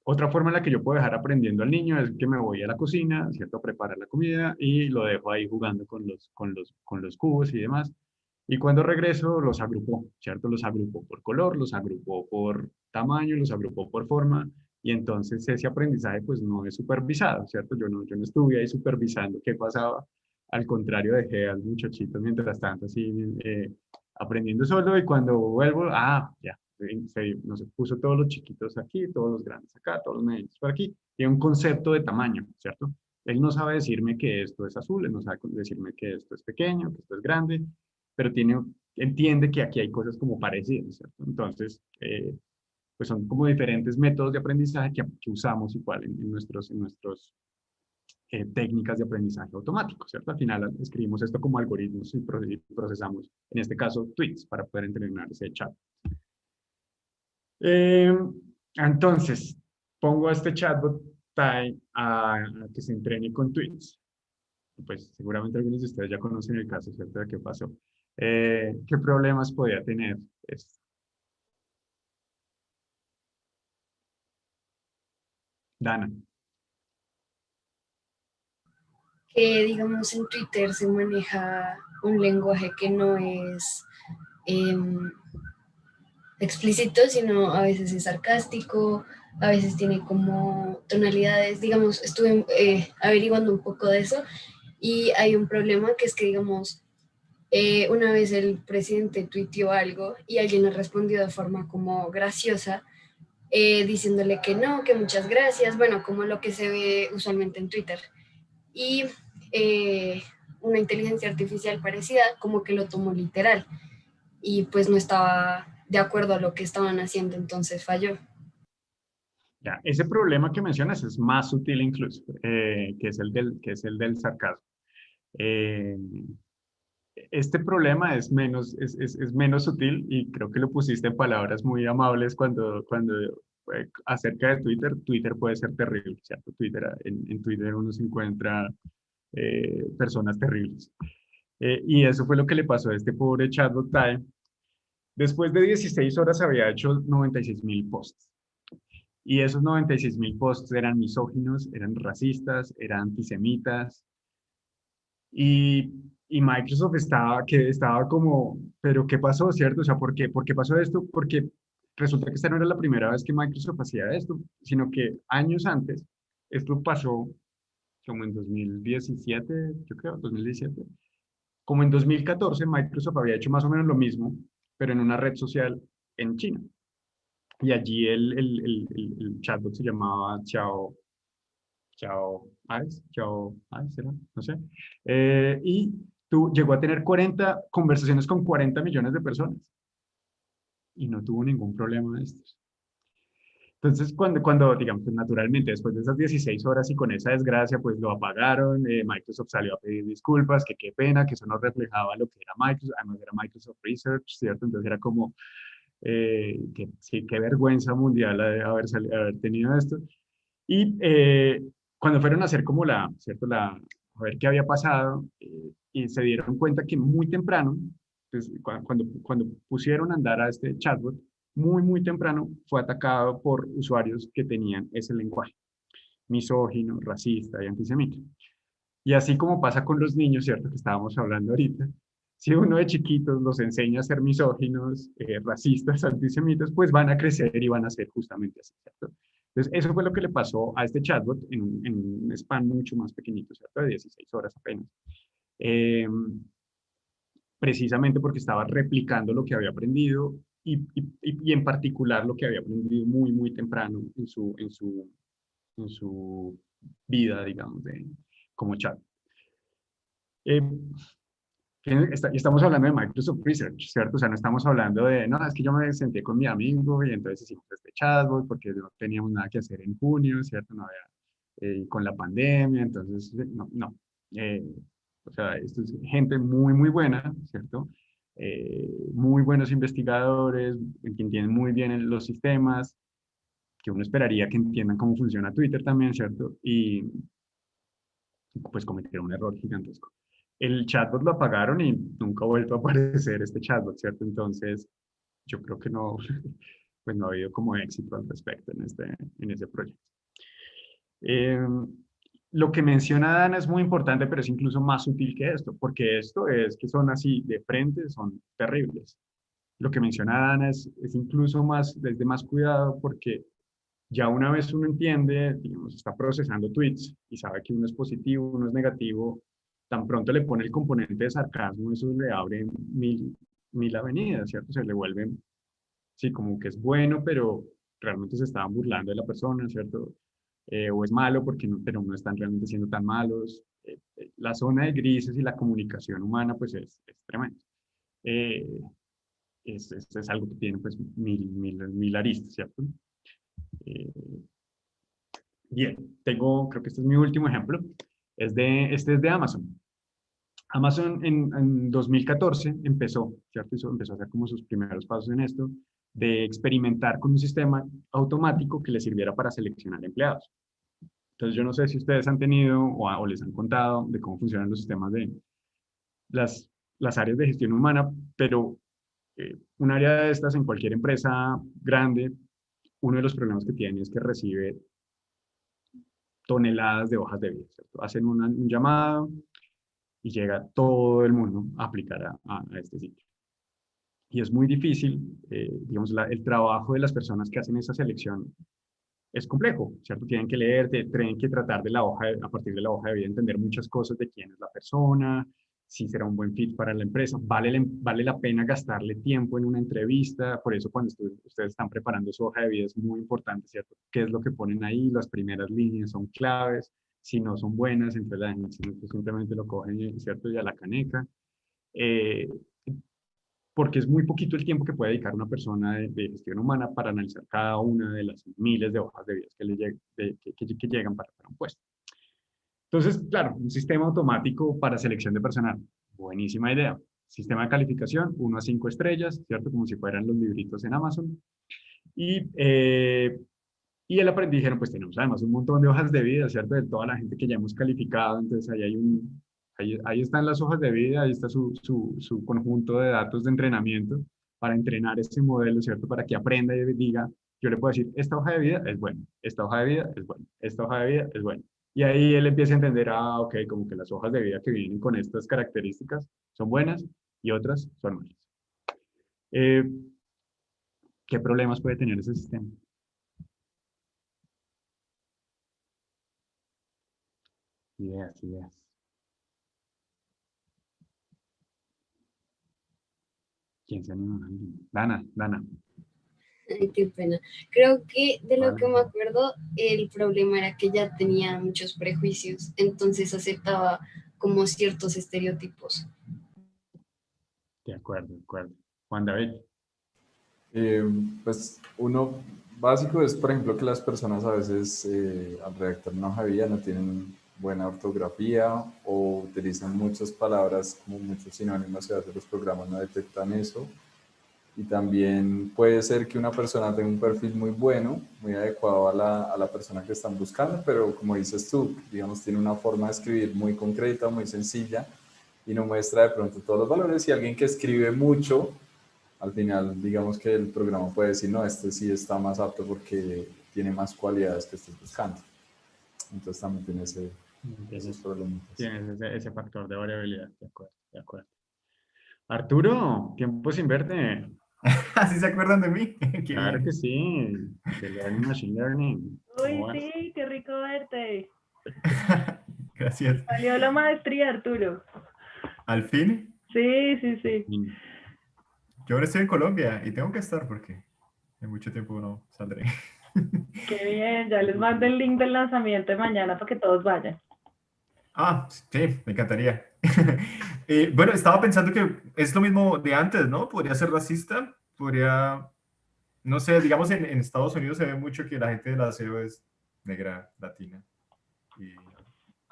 Otra forma en la que yo puedo dejar aprendiendo al niño es que me voy a la cocina, ¿cierto? A preparar la comida y lo dejo ahí jugando con los cubos y demás. Y cuando regreso los agrupo, ¿cierto? Los agrupo por color, los agrupo por tamaño, los agrupo por forma. Y entonces ese aprendizaje pues no es supervisado, ¿cierto? Yo no estuve ahí supervisando qué pasaba. Al contrario, dejé al muchachito mientras tanto así aprendiendo solo y cuando vuelvo, ya, nos puso todos los chiquitos aquí, todos los grandes acá, todos los medios por aquí. Tiene un concepto de tamaño, ¿cierto? Él no sabe decirme que esto es azul, él no sabe decirme que esto es pequeño, que esto es grande, pero entiende que aquí hay cosas como parecidas, ¿cierto? Entonces, pues son como diferentes métodos de aprendizaje que usamos igual en nuestros técnicas de aprendizaje automático, ¿cierto? Al final escribimos esto como algoritmos y procesamos, en este caso, tweets para poder entrenar ese chat. Entonces, pongo a este chatbot TAI a que se entrene con tweets. Pues seguramente algunos de ustedes ya conocen el caso, ¿cierto? De qué pasó. ¿Qué problemas podía tener esto? Dana.
Que digamos en Twitter se maneja un lenguaje que no es explícito, sino a veces es sarcástico, a veces tiene como tonalidades, digamos, estuve averiguando un poco de eso y hay un problema que es que, digamos, una vez el presidente tuiteó algo y alguien le respondió de forma como graciosa, diciéndole que no, que muchas gracias, bueno, como lo que se ve usualmente en Twitter. Y una inteligencia artificial parecida como que lo tomó literal y pues no estaba de acuerdo a lo que estaban haciendo, entonces falló.
Ya, ese problema que mencionas es más sutil incluso, que es el del sarcasmo. Eh, este problema es menos sutil y creo que lo pusiste en palabras muy amables cuando acerca de Twitter. Twitter puede ser terrible, ¿cierto? En Twitter uno se encuentra personas terribles. Y eso fue lo que le pasó a este pobre chatbot TAE. Después de 16 horas había hecho 96.000 posts. Y esos 96.000 posts eran misóginos, eran racistas, eran antisemitas. Y Microsoft estaba como, pero ¿qué pasó, cierto? O sea, ¿por qué pasó esto? Porque resulta que esta no era la primera vez que Microsoft hacía esto, sino que años antes, esto pasó como en 2017, yo creo, 2017. Como en 2014, Microsoft había hecho más o menos lo mismo, pero en una red social en China. Y allí el chatbot se llamaba Chao Ice, ¿era? No sé. Y llegó a tener 40 conversaciones con 40 millones de personas. Y no tuvo ningún problema de estos. Entonces, digamos, pues naturalmente, después de esas 16 horas y con esa desgracia, pues lo apagaron, Microsoft salió a pedir disculpas, que qué pena, que eso no reflejaba lo que era Microsoft, además era Microsoft Research, ¿cierto? Entonces era como, que, sí, qué vergüenza mundial haber tenido esto. Y cuando fueron a hacer como ¿cierto? A ver qué había pasado, y se dieron cuenta que muy temprano, pues, cuando pusieron a andar a este chatbot, muy temprano fue atacado por usuarios que tenían ese lenguaje, misógino, racista y antisemita. Y así como pasa con los niños, ¿cierto? Que estábamos hablando ahorita, si uno de chiquitos los enseña a ser misóginos, racistas, antisemitas, pues van a crecer y van a ser justamente así, ¿cierto? Entonces, eso fue lo que le pasó a este chatbot en un span mucho más pequeñito, ¿cierto? De 16 horas apenas. Precisamente porque estaba replicando lo que había aprendido y en particular lo que había aprendido muy temprano en su vida, digamos, como chat. Estamos hablando de Microsoft Research, ¿cierto? O sea, no estamos hablando de, no, es que yo me senté con mi amigo y entonces hicimos este chatbot porque no teníamos nada que hacer en junio, ¿cierto? No había, con la pandemia, entonces, no. O sea, esto es gente muy buena, ¿cierto? Muy buenos investigadores, que entienden muy bien los sistemas, que uno esperaría que entiendan cómo funciona Twitter también, ¿cierto? Y pues cometieron un error gigantesco. El chatbot lo apagaron y nunca ha vuelto a aparecer este chatbot, ¿cierto? Entonces, yo creo que no, pues no ha habido como éxito al respecto en ese proyecto. Lo que menciona Dana es muy importante, pero es incluso más sutil que esto, porque esto es que son así de frente, son terribles. Lo que menciona Dana es incluso más, desde más cuidado, porque ya una vez uno entiende, digamos, está procesando tweets y sabe que uno es positivo, uno es negativo, tan pronto le pone el componente de sarcasmo, eso le abre mil avenidas, ¿cierto? Se le vuelven, sí, como que es bueno, pero realmente se estaban burlando de la persona, ¿cierto? O es malo porque pero no están realmente siendo tan malos. La zona de grises y la comunicación humana, pues es tremendo. Eh, es algo que tiene pues mil aristas, ¿cierto? Bien, creo que este es mi último ejemplo. Este es de Amazon. Amazon en 2014 empezó, ¿cierto? Empezó a hacer como sus primeros pasos en esto. de experimentar con un sistema automático que les sirviera para seleccionar empleados. Entonces, yo no sé si ustedes han tenido o les han contado de cómo funcionan los sistemas de las áreas de gestión humana, pero un área de estas en cualquier empresa grande, uno de los problemas que tiene es que recibe toneladas de hojas de vida, ¿cierto? Hacen un llamado y llega todo el mundo a aplicar a este sitio. Y es muy difícil, digamos, el trabajo de las personas que hacen esa selección es complejo, ¿cierto? Tienen que leer, tienen que tratar de a partir de la hoja de vida, entender muchas cosas de quién es la persona, si será un buen fit para la empresa, vale la pena gastarle tiempo en una entrevista, por eso cuando ustedes están preparando su hoja de vida es muy importante, ¿cierto? ¿Qué es lo que ponen ahí? Las primeras líneas son claves, si no son buenas, entonces la gente simplemente lo cogen, ¿cierto? Y a la caneca. Porque es muy poquito el tiempo que puede dedicar una persona de gestión humana para analizar cada una de las miles de hojas de vida que llegan para un puesto. Entonces, claro, un sistema automático para selección de personal, buenísima idea. Sistema de calificación, 1 a 5 estrellas, ¿cierto? Como si fueran los libritos en Amazon. Y el aprendiz dijeron, pues tenemos además un montón de hojas de vida, ¿cierto? De toda la gente que ya hemos calificado, entonces ahí están las hojas de vida, ahí está su conjunto de datos de entrenamiento para entrenar ese modelo, ¿cierto? Para que aprenda y diga, yo le puedo decir, esta hoja de vida es buena, esta hoja de vida es buena, esta hoja de vida es buena. Y ahí él empieza a entender, ok, como que las hojas de vida que vienen con estas características son buenas y otras son malas. ¿Qué problemas puede tener ese sistema? Ideas. ¿Quién se anima? Dana.
Ay, qué pena. Creo que de lo que me acuerdo, el problema era que ya tenía muchos prejuicios, entonces aceptaba como ciertos estereotipos.
De acuerdo. Juan David.
Pues uno básico es, por ejemplo, que las personas a veces al redactar una hoja de vida no tienen buena ortografía o utilizan muchas palabras como muchos sinónimos y a veces los programas no detectan eso. Y también puede ser que una persona tenga un perfil muy bueno, muy adecuado a la persona que están buscando, pero como dices tú, digamos, tiene una forma de escribir muy concreta, muy sencilla y no muestra de pronto todos los valores. Y alguien que escribe mucho, al final, digamos que el programa puede decir, no, este sí está más apto porque tiene más cualidades que estés buscando. Entonces también tiene esos problemas.
Tienes ese factor de variabilidad, de acuerdo. Arturo, tiempo sin verte.
¿Así se acuerdan de mí?
Claro que sí, de Learning Machine Learning.
Uy, sí, qué rico verte.
Gracias.
Salió la maestría, Arturo.
¿Al fin?
Sí.
Yo ahora estoy en Colombia y tengo que estar porque en mucho tiempo no saldré.
Qué bien, ya les mando el link del lanzamiento de mañana para que todos vayan.
Ah, sí, me encantaría. Bueno, estaba pensando que es lo mismo de antes, ¿no? Podría ser racista, no sé, digamos en Estados Unidos se ve mucho que la gente de la SEO es negra, latina, y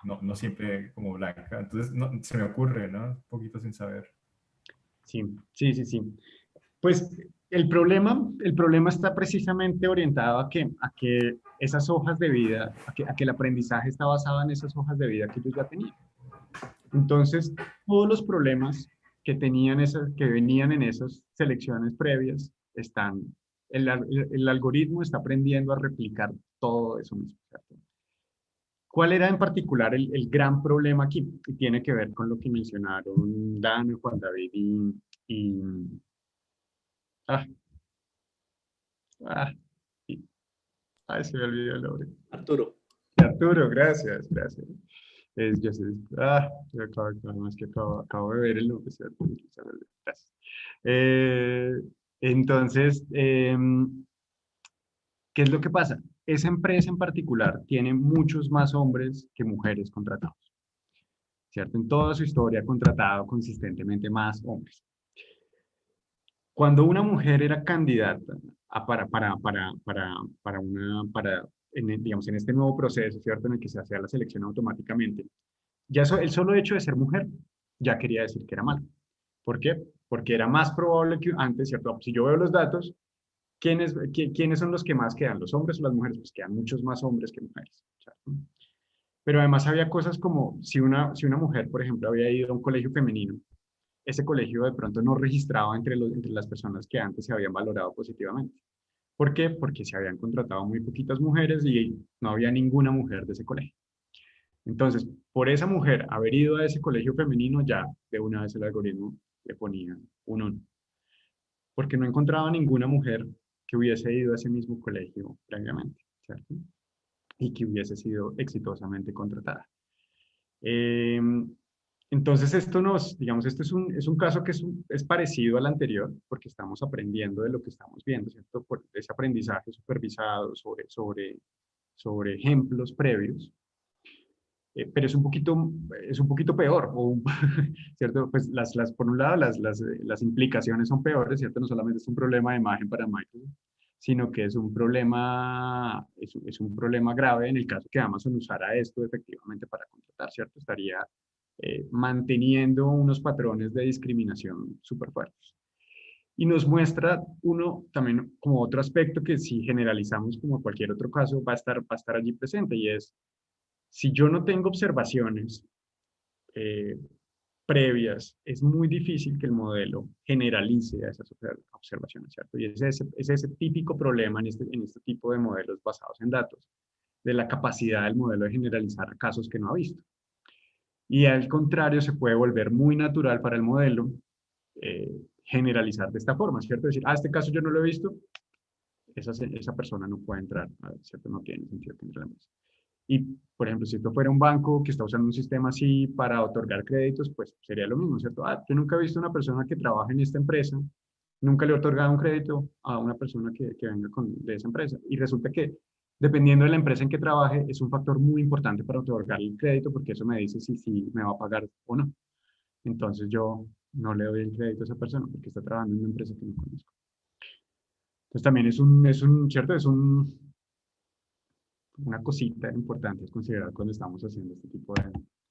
no siempre como blanca. Entonces se me ocurre, ¿no? Un poquito sin saber.
Sí. Pues el problema está precisamente orientado a que esas hojas de vida, a que el aprendizaje está basado en esas hojas de vida que ellos ya tenían. Entonces, todos los problemas que venían en esas selecciones previas el algoritmo está aprendiendo a replicar todo eso mismo, ¿cierto? ¿Cuál era en particular el gran problema aquí? Y tiene que ver con lo que mencionaron Dan, Juan David se me olvidó el nombre. Arturo, gracias. Yo sé, acabo de ver el nombre. Gracias. Entonces, ¿qué es lo que pasa? Esa empresa en particular tiene muchos más hombres que mujeres contratados, ¿cierto? En toda su historia ha contratado consistentemente más hombres. Cuando una mujer era candidata digamos, en este nuevo proceso, ¿cierto? En el que se hacía la selección automáticamente, ya el solo hecho de ser mujer ya quería decir que era malo. ¿Por qué? Porque era más probable que antes, ¿cierto? Si yo veo los datos, ¿quiénes son los que más quedan? ¿Los hombres o las mujeres? Pues quedan muchos más hombres que mujeres, ¿cierto? Pero además había cosas como si una mujer, por ejemplo, había ido a un colegio femenino, ese colegio de pronto no registraba entre las personas que antes se habían valorado positivamente. ¿Por qué? Porque se habían contratado muy poquitas mujeres y no había ninguna mujer de ese colegio. Entonces, por esa mujer haber ido a ese colegio femenino, ya de una vez el algoritmo le ponía un 1. Porque no encontraba ninguna mujer que hubiese ido a ese mismo colegio previamente, ¿cierto? Y que hubiese sido exitosamente contratada. Entonces, digamos, este es un caso que es parecido al anterior, porque estamos aprendiendo de lo que estamos viendo, ¿cierto? Por ese aprendizaje supervisado sobre ejemplos previos. Pero es un poquito peor, ¿cierto? Pues por un lado, las implicaciones son peores, ¿cierto? No solamente es un problema de imagen para Microsoft, sino que es un problema grave en el caso que Amazon usara esto efectivamente para contratar, ¿cierto? Estaría manteniendo unos patrones de discriminación súper fuertes. Y nos muestra también como otro aspecto que si generalizamos como cualquier otro caso va a estar allí presente, y es si yo no tengo observaciones previas, es muy difícil que el modelo generalice a esas observaciones, ¿cierto? Y es ese típico problema en este tipo de modelos basados en datos, de la capacidad del modelo de generalizar casos que no ha visto. Y al contrario, se puede volver muy natural para el modelo generalizar de esta forma, ¿cierto? Decir, este caso yo no lo he visto, esa persona no puede entrar, ¿cierto? No tiene sentido que entre en la empresa. Y, por ejemplo, si esto fuera un banco que está usando un sistema así para otorgar créditos, pues sería lo mismo, ¿cierto? Yo nunca he visto una persona que trabaje en esta empresa, nunca le he otorgado un crédito a una persona que venga de esa empresa. Y resulta que, dependiendo de la empresa en que trabaje, es un factor muy importante para otorgarle el crédito, porque eso me dice si me va a pagar o no. Entonces yo no le doy el crédito a esa persona porque está trabajando en una empresa que no conozco. Entonces también ¿cierto? Una cosita importante es considerar cuando estamos haciendo este tipo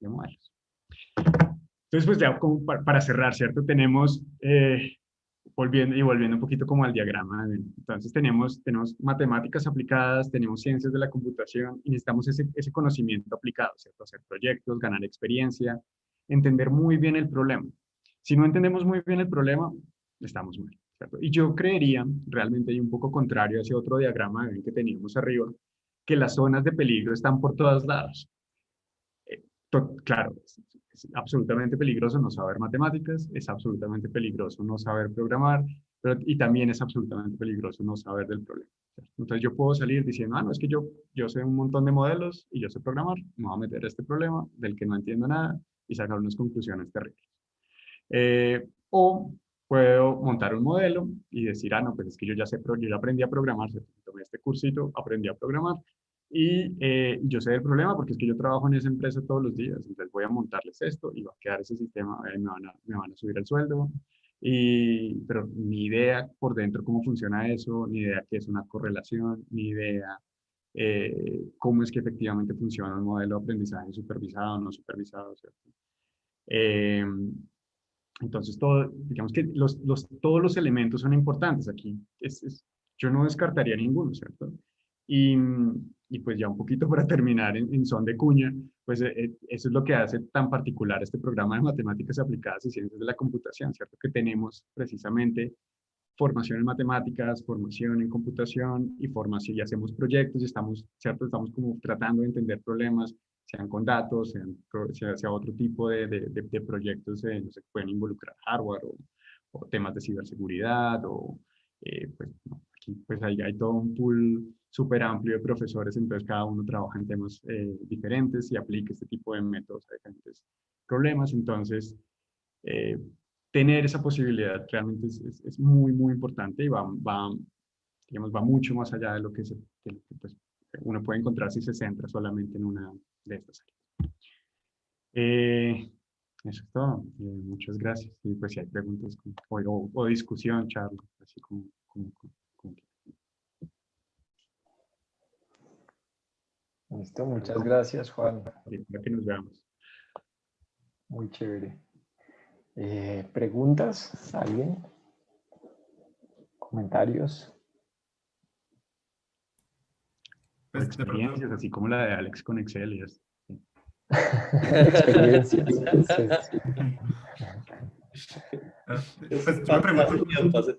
de modelos. Entonces, pues ya como para cerrar, ¿cierto? Tenemos, volviendo un poquito como al diagrama, entonces tenemos matemáticas aplicadas, tenemos ciencias de la computación y necesitamos ese conocimiento aplicado, ¿cierto? Hacer proyectos, ganar experiencia, entender muy bien el problema. Si no entendemos muy bien el problema, estamos mal, ¿cierto? Y yo creería, realmente, y un poco contrario a ese otro diagrama que teníamos arriba, que las zonas de peligro están por todos lados. Claro, es absolutamente peligroso no saber matemáticas, es absolutamente peligroso no saber programar, y también es absolutamente peligroso no saber del problema, ¿cierto? Entonces yo puedo salir diciendo, no, es que yo sé un montón de modelos y yo sé programar, me voy a meter a este problema del que no entiendo nada y sacar unas conclusiones terribles. O puedo montar un modelo y decir, no, pues es que yo ya aprendí a programar, tomé este cursito, aprendí a programar, y yo sé del problema porque es que yo trabajo en esa empresa todos los días, entonces voy a montarles esto y va a quedar ese sistema, me van a subir el sueldo, pero ni idea por dentro cómo funciona eso, ni idea qué es una correlación, ni idea cómo es que efectivamente funciona un modelo de aprendizaje supervisado o no supervisado, ¿cierto? Entonces, digamos que todos los elementos son importantes aquí. Yo no descartaría ninguno, ¿cierto? Y pues ya un poquito para terminar en son de cuña, pues eso es lo que hace tan particular este programa de matemáticas aplicadas y ciencias de la computación, ¿cierto? Que tenemos precisamente formación en matemáticas, formación en computación y formación, y hacemos proyectos y ¿cierto? Estamos como tratando de entender problemas, sean con datos, sea otro tipo de proyectos, no sé, que pueden involucrar hardware o temas de ciberseguridad, pues, no, aquí pues hay todo un pool súper amplio de profesores, entonces cada uno trabaja en temas diferentes y aplica este tipo de métodos a diferentes problemas, entonces tener esa posibilidad realmente es muy, muy importante y digamos, va mucho más allá de lo que pues, uno puede encontrar si se centra solamente en una de estas áreas. Eso es todo. Muchas gracias. Y pues si hay preguntas o discusión, charla, así como
Listo, muchas gracias, Juan.
Para que nos veamos.
Muy chévere. ¿Preguntas? ¿Alguien? ¿Comentarios?
Por experiencias, así como la de Alex con Excel y eso.
Experiencias. Sí.
Pues yo me pregunto,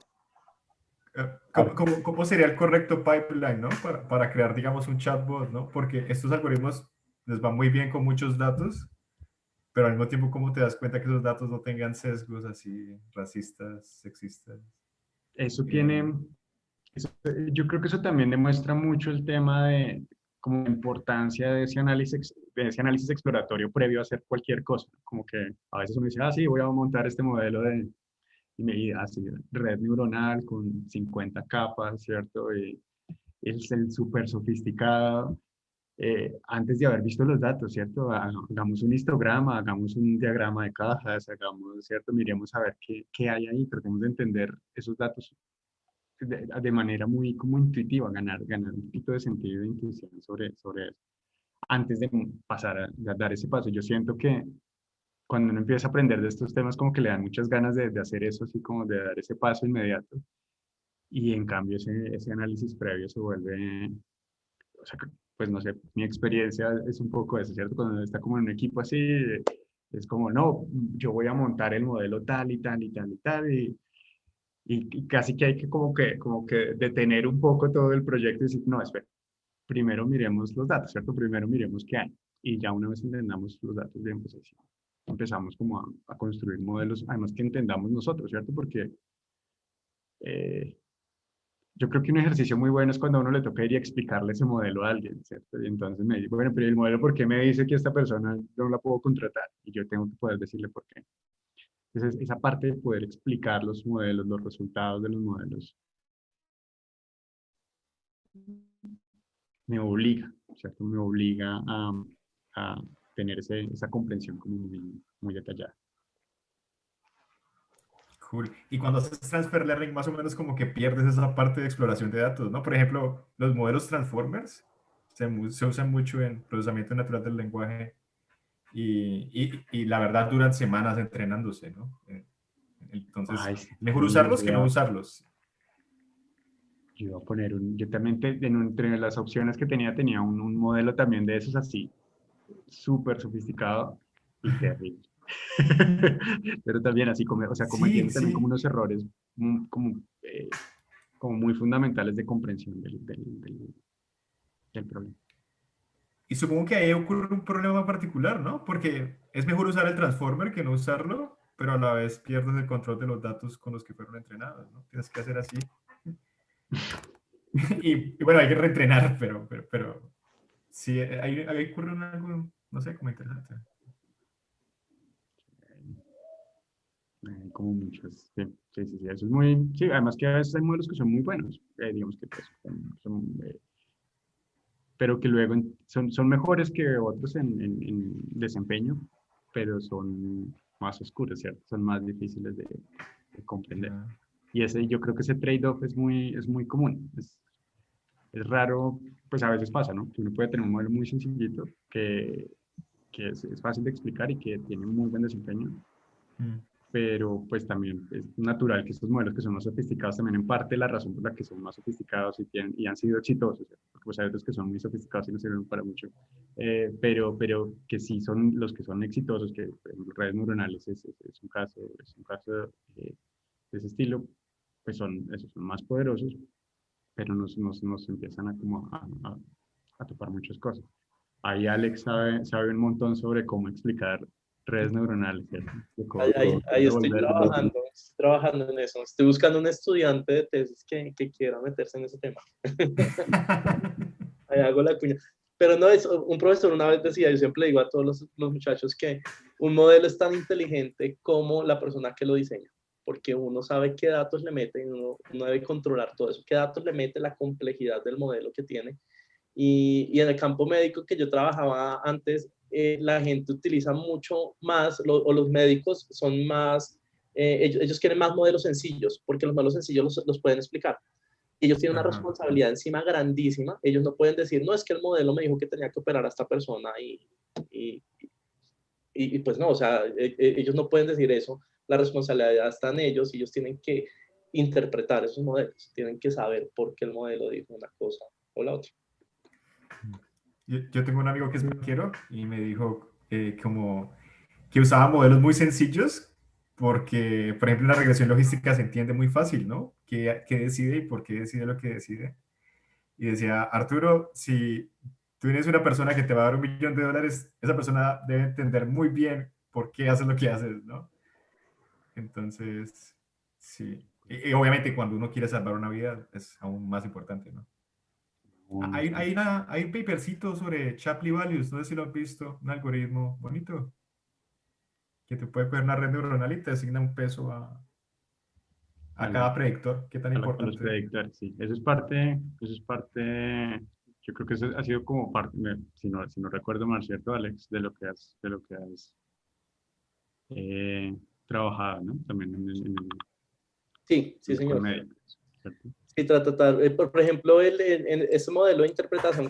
¿cómo sería el correcto pipeline, ¿no? Para crear, digamos, un chatbot, ¿no? Porque estos algoritmos les va muy bien con muchos datos, pero al mismo tiempo, ¿cómo te das cuenta que esos datos no tengan sesgos así racistas, sexistas?
Eso tiene, yo creo que eso también demuestra mucho el tema de como la importancia de ese análisis exploratorio previo a hacer cualquier cosa. Como que a veces uno dice, sí, voy a montar este modelo y así, red neuronal con 50 capas, ¿cierto? Y es el súper sofisticado. Antes de haber visto los datos, ¿cierto? Hagamos un histograma, hagamos un diagrama de cajas, hagamos, ¿cierto? Miremos a ver qué hay ahí, tratemos de entender esos datos de manera muy como intuitiva, ganar un poquito de sentido de intuición sobre eso, antes de pasar a dar ese paso. Yo siento que cuando uno empieza a aprender de estos temas, como que le dan muchas ganas de hacer eso, así como de dar ese paso inmediato, y en cambio ese análisis previo se vuelve, o sea, pues no sé, mi experiencia es un poco eso, ¿cierto? Cuando uno está como en un equipo así, es como, no, yo voy a montar el modelo tal y tal y tal y tal, y casi que hay que como que detener un poco todo el proyecto y decir, no, espera, primero miremos los datos, ¿cierto? Primero miremos qué hay. Y ya una vez entendamos los datos bien, pues así empezamos como a construir modelos, además que entendamos nosotros, ¿cierto? Porque yo creo que un ejercicio muy bueno es cuando a uno le toca ir y explicarle ese modelo a alguien, ¿cierto? Y entonces me dice, bueno, pero el modelo, ¿por qué me dice que esta persona no la puedo contratar? Y yo tengo que poder decirle por qué. Entonces, esa parte de poder explicar los modelos, los resultados de los modelos, me obliga, ¿cierto? Me obliga a tener esa comprensión como muy, muy detallada.
Cool. Y cuando haces transfer learning, más o menos como que pierdes esa parte de exploración de datos, ¿no? Por ejemplo, los modelos transformers se usan mucho en procesamiento natural del lenguaje y la verdad duran semanas entrenándose, ¿no? Entonces, mejor usarlos que no usarlos.
Yo iba a poner yo también entre las opciones que tenía un modelo también de esos así, súper sofisticado y terrible. Pero también así, o sea, cometiendo también como unos errores como muy fundamentales de comprensión del problema.
Y supongo que ahí ocurre un problema particular, ¿no? Porque es mejor usar el transformer que no usarlo, pero a la vez pierdes el control de los datos con los que fueron entrenados, ¿no? Tienes que hacer así. y bueno, hay que reentrenar, pero sí, ahí ocurre algo, no sé, como interesante.
Como muchos, sí, eso es muy, sí, además que a veces hay modelos que son muy buenos, digamos que pues, pero que luego son mejores que otros en desempeño, pero son más oscuros, ¿cierto? Son más difíciles de comprender. Y yo creo que ese trade-off es muy común. Es raro, pues a veces pasa, ¿no? Que uno puede tener un modelo muy sencillito que es fácil de explicar y que tiene muy buen desempeño, pero pues también es natural que estos modelos que son más sofisticados también en parte la razón por la que son más sofisticados y han sido exitosos, porque pues hay otros que son muy sofisticados y no sirven para mucho, pero que sí son los que son exitosos, que por ejemplo, redes neuronales es un caso de ese estilo, pues son más poderosos, pero nos empiezan a topar muchas cosas. Ahí Alex sabe un montón sobre cómo explicar redes neuronales, ¿cierto?
Ahí estoy trabajando en eso. Estoy buscando un estudiante de tesis que quiera meterse en ese tema. Ahí hago la cuña. Pero no, un profesor una vez decía, yo siempre digo a todos los muchachos que un modelo es tan inteligente como la persona que lo diseña, porque uno sabe qué datos le mete y uno debe controlar todo eso, qué datos le mete, la complejidad del modelo que tiene. Y en el campo médico que yo trabajaba antes, la gente utiliza mucho más, o los médicos son más, ellos quieren más modelos sencillos, porque los modelos sencillos los pueden explicar. Ellos tienen una responsabilidad encima grandísima. Ellos no pueden decir, no, es que el modelo me dijo que tenía que operar a esta persona y pues no, o sea, ellos no pueden decir eso. La responsabilidad está en ellos y ellos tienen que interpretar esos modelos, tienen que saber por qué el modelo dijo una cosa o la otra.
yo tengo un amigo que es banquero y me dijo como que usaba modelos muy sencillos porque, por ejemplo, la regresión logística se entiende muy fácil, ¿no? ¿Qué decide y por qué decide lo que decide? Y decía, Arturo, si tú eres una persona que te va a dar $1.000.000, esa persona debe entender muy bien por qué haces lo que haces, ¿no? Entonces, sí. Y obviamente cuando uno quiere salvar una vida es aún más importante, ¿no? Hay un papercito sobre Shapley Values, no sé si lo has visto, un algoritmo bonito que te puede poner una red neuronal y te asigna un peso a cada predictor. ¿Qué tan
Los
importante?
predictores, sí. Eso es parte, yo creo que eso ha sido como parte, si no recuerdo mal, ¿cierto, Alex? De lo que has trabajado, ¿no? También en el
Sí, señor.
médico, ¿cierto?
Sí, tratar, por ejemplo, en ese modelo de interpretación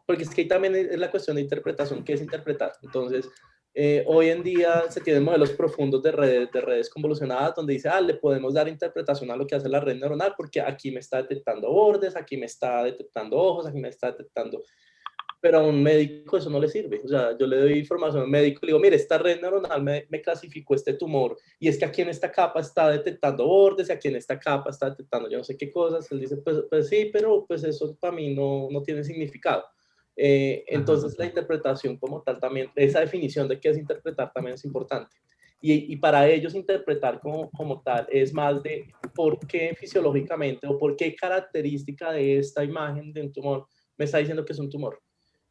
porque es que ahí también es la cuestión de interpretación, ¿qué es interpretar? Entonces, hoy en día se tienen modelos profundos de redes convolucionadas donde dice, le podemos dar interpretación a lo que hace la red neuronal porque aquí me está detectando bordes, aquí me está detectando ojos, aquí me está detectando... Pero a un médico eso no le sirve. O sea, yo le doy información a un médico y le digo, mire, esta red neuronal me clasificó este tumor y es que aquí en esta capa está detectando bordes y aquí en esta capa está detectando yo no sé qué cosas. Él dice, pues sí, pero pues eso para mí no tiene significado. Entonces la interpretación como tal también, esa definición de qué es interpretar también es importante. Y para ellos interpretar como tal es más de por qué fisiológicamente o por qué característica de esta imagen de un tumor me está diciendo que es un tumor.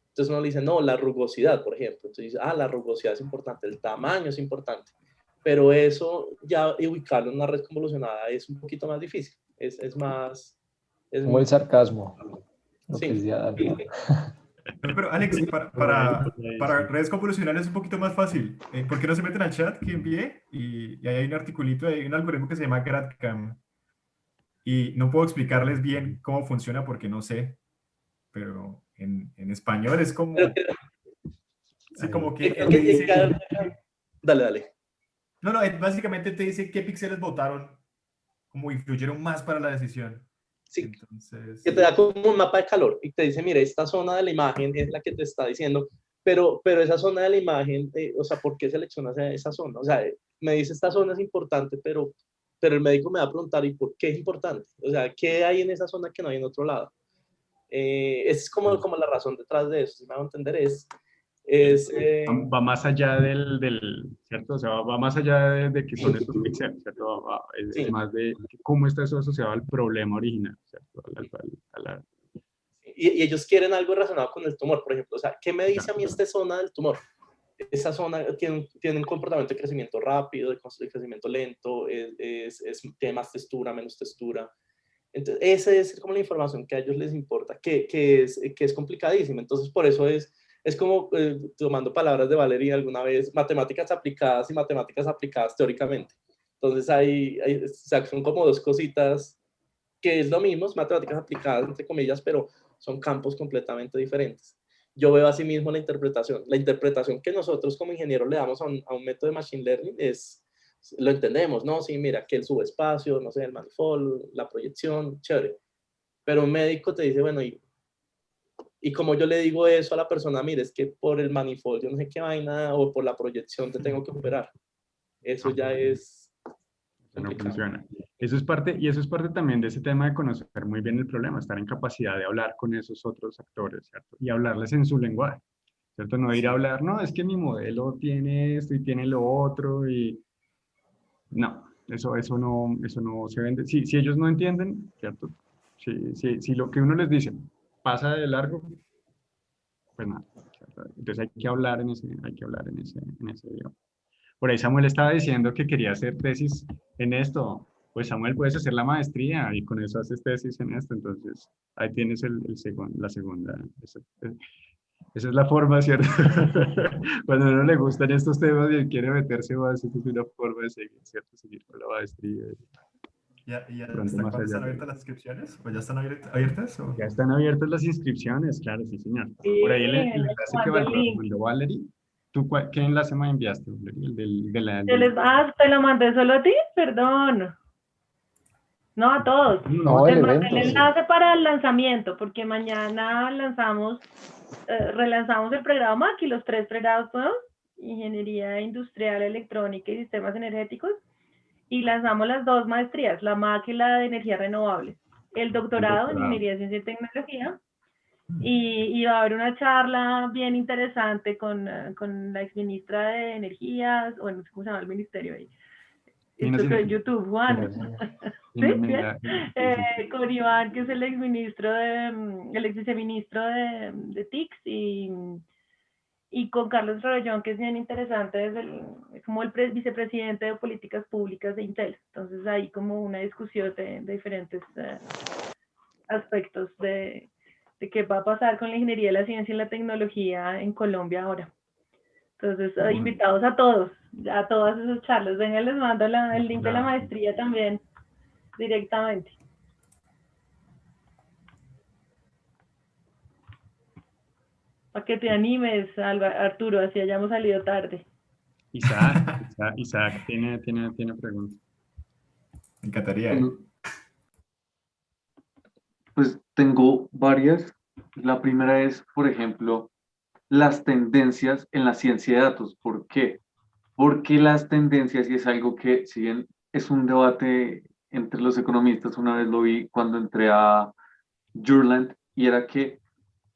Entonces uno le dice, no, la rugosidad, por ejemplo. Entonces dice, la rugosidad es importante, el tamaño es importante. Pero eso ya ubicarlo en una red convolucionada es un poquito más difícil. Es más...
Como el sarcasmo. Lo
Sí.
que decía Dani.
Pero Alex, para redes convolucionales es un poquito más fácil. ¿Por qué no se meten al chat que envié? Y ahí hay un articulito, hay un algoritmo que se llama GradCam. Y no puedo explicarles bien cómo funciona porque no sé. Pero en español es como... Sí, como que él te dice...
Dale.
No, básicamente te dice qué píxeles votaron, como influyeron más para la decisión.
Sí,
entonces...
que te da como un mapa de calor y te dice, mira, esta zona de la imagen es la que te está diciendo, pero esa zona de la imagen, o sea, ¿por qué seleccionas esa zona? O sea, me dice, esta zona es importante, pero el médico me va a preguntar, ¿y por qué es importante? O sea, ¿qué hay en esa zona que no hay en otro lado? Es como la razón detrás de eso, si me hago entender,
va más allá ¿cierto? O sea, va más allá de que son estos píxeles, ¿cierto? Es más de cómo está eso asociado al problema original, ¿cierto?
Y ellos quieren algo relacionado con el tumor, por ejemplo. O sea, ¿qué me dice a mí esta zona del tumor? Esa zona tiene un comportamiento de crecimiento rápido, de crecimiento lento, tiene más textura, menos textura. Entonces, esa es como la información que a ellos les importa, que es complicadísima. Entonces, por eso es como, tomando palabras de Valeria alguna vez, matemáticas aplicadas y matemáticas aplicadas teóricamente. Entonces, o sea, son como dos cositas que es lo mismo, matemáticas aplicadas, entre comillas, pero son campos completamente diferentes. Yo veo así mismo la interpretación que nosotros como ingenieros le damos a un método de Machine Learning lo entendemos, ¿no? Sí, mira, que el subespacio, no sé, el manifold, la proyección, chévere. Pero un médico te dice, bueno, y como yo le digo eso a la persona, mire, es que por el manifold, yo no sé qué vaina, o por la proyección te tengo que operar. Eso ya es...
no funciona. Eso es parte también de ese tema de conocer muy bien el problema, estar en capacidad de hablar con esos otros actores, ¿cierto? Y hablarles en su lenguaje, ¿cierto? No ir a hablar, no, es que mi modelo tiene esto y tiene lo otro y... No, eso no se vende. Si ellos no entienden, ¿cierto? Si lo que uno les dice pasa de largo, pues nada. ¿Cierto? Entonces hay que hablar en ese idioma. Por ahí Samuel estaba diciendo que quería hacer tesis en esto. Pues Samuel, puedes hacer la maestría y con eso haces tesis en esto. Entonces ahí tienes la segunda. Esa es la forma, ¿cierto? Cuando a uno le gustan estos temas y quiere meterse más, esa es una forma de seguir, ¿cierto? Seguir con la maestría.
¿Ya están abiertas las inscripciones? ¿O ya están abiertas? ¿O?
Ya están abiertas las inscripciones, claro, sí, señor.
Sí,
Por ahí el enlace que mandó Valerie. ¿Tú qué enlace me enviaste, Valerie?
Te lo mandé solo a ti, perdón. No, a todos.
No, el
Les mandé
evento,
el
sí.
enlace para el lanzamiento, porque mañana relanzamos el pregrado MAC y los 3 pregrados nuevos, Ingeniería Industrial, Electrónica y Sistemas Energéticos, y lanzamos las 2 maestrías, la MAC y la de Energías Renovables. El doctorado en Ingeniería, Ciencia y Tecnología, y va a haber una charla bien interesante con la exministra de Energías, o no sé cómo se llama el ministerio ahí. Esto que en YouTube, Juan. ¿Sí? ¿Bien? Con Iván, que es el exministro el ex viceministro de TICS, y con Carlos Rebellón, que es bien interesante, es como el vicepresidente de políticas públicas de Intel. Entonces hay como una discusión de diferentes aspectos de qué va a pasar con la ingeniería, la ciencia y la tecnología en Colombia ahora. Entonces, invitados a todos, a todas esas charlas. Venga, les mando el link de la maestría también directamente. Para que te animes, Arturo, así hayamos salido tarde.
Isaac tiene preguntas.
Me encantaría.
Pues tengo varias. La primera es, por ejemplo, las tendencias en la ciencia de datos. ¿Por qué? Porque las tendencias, y es algo que, si bien es un debate entre los economistas, una vez lo vi cuando entré a Jurland, y era que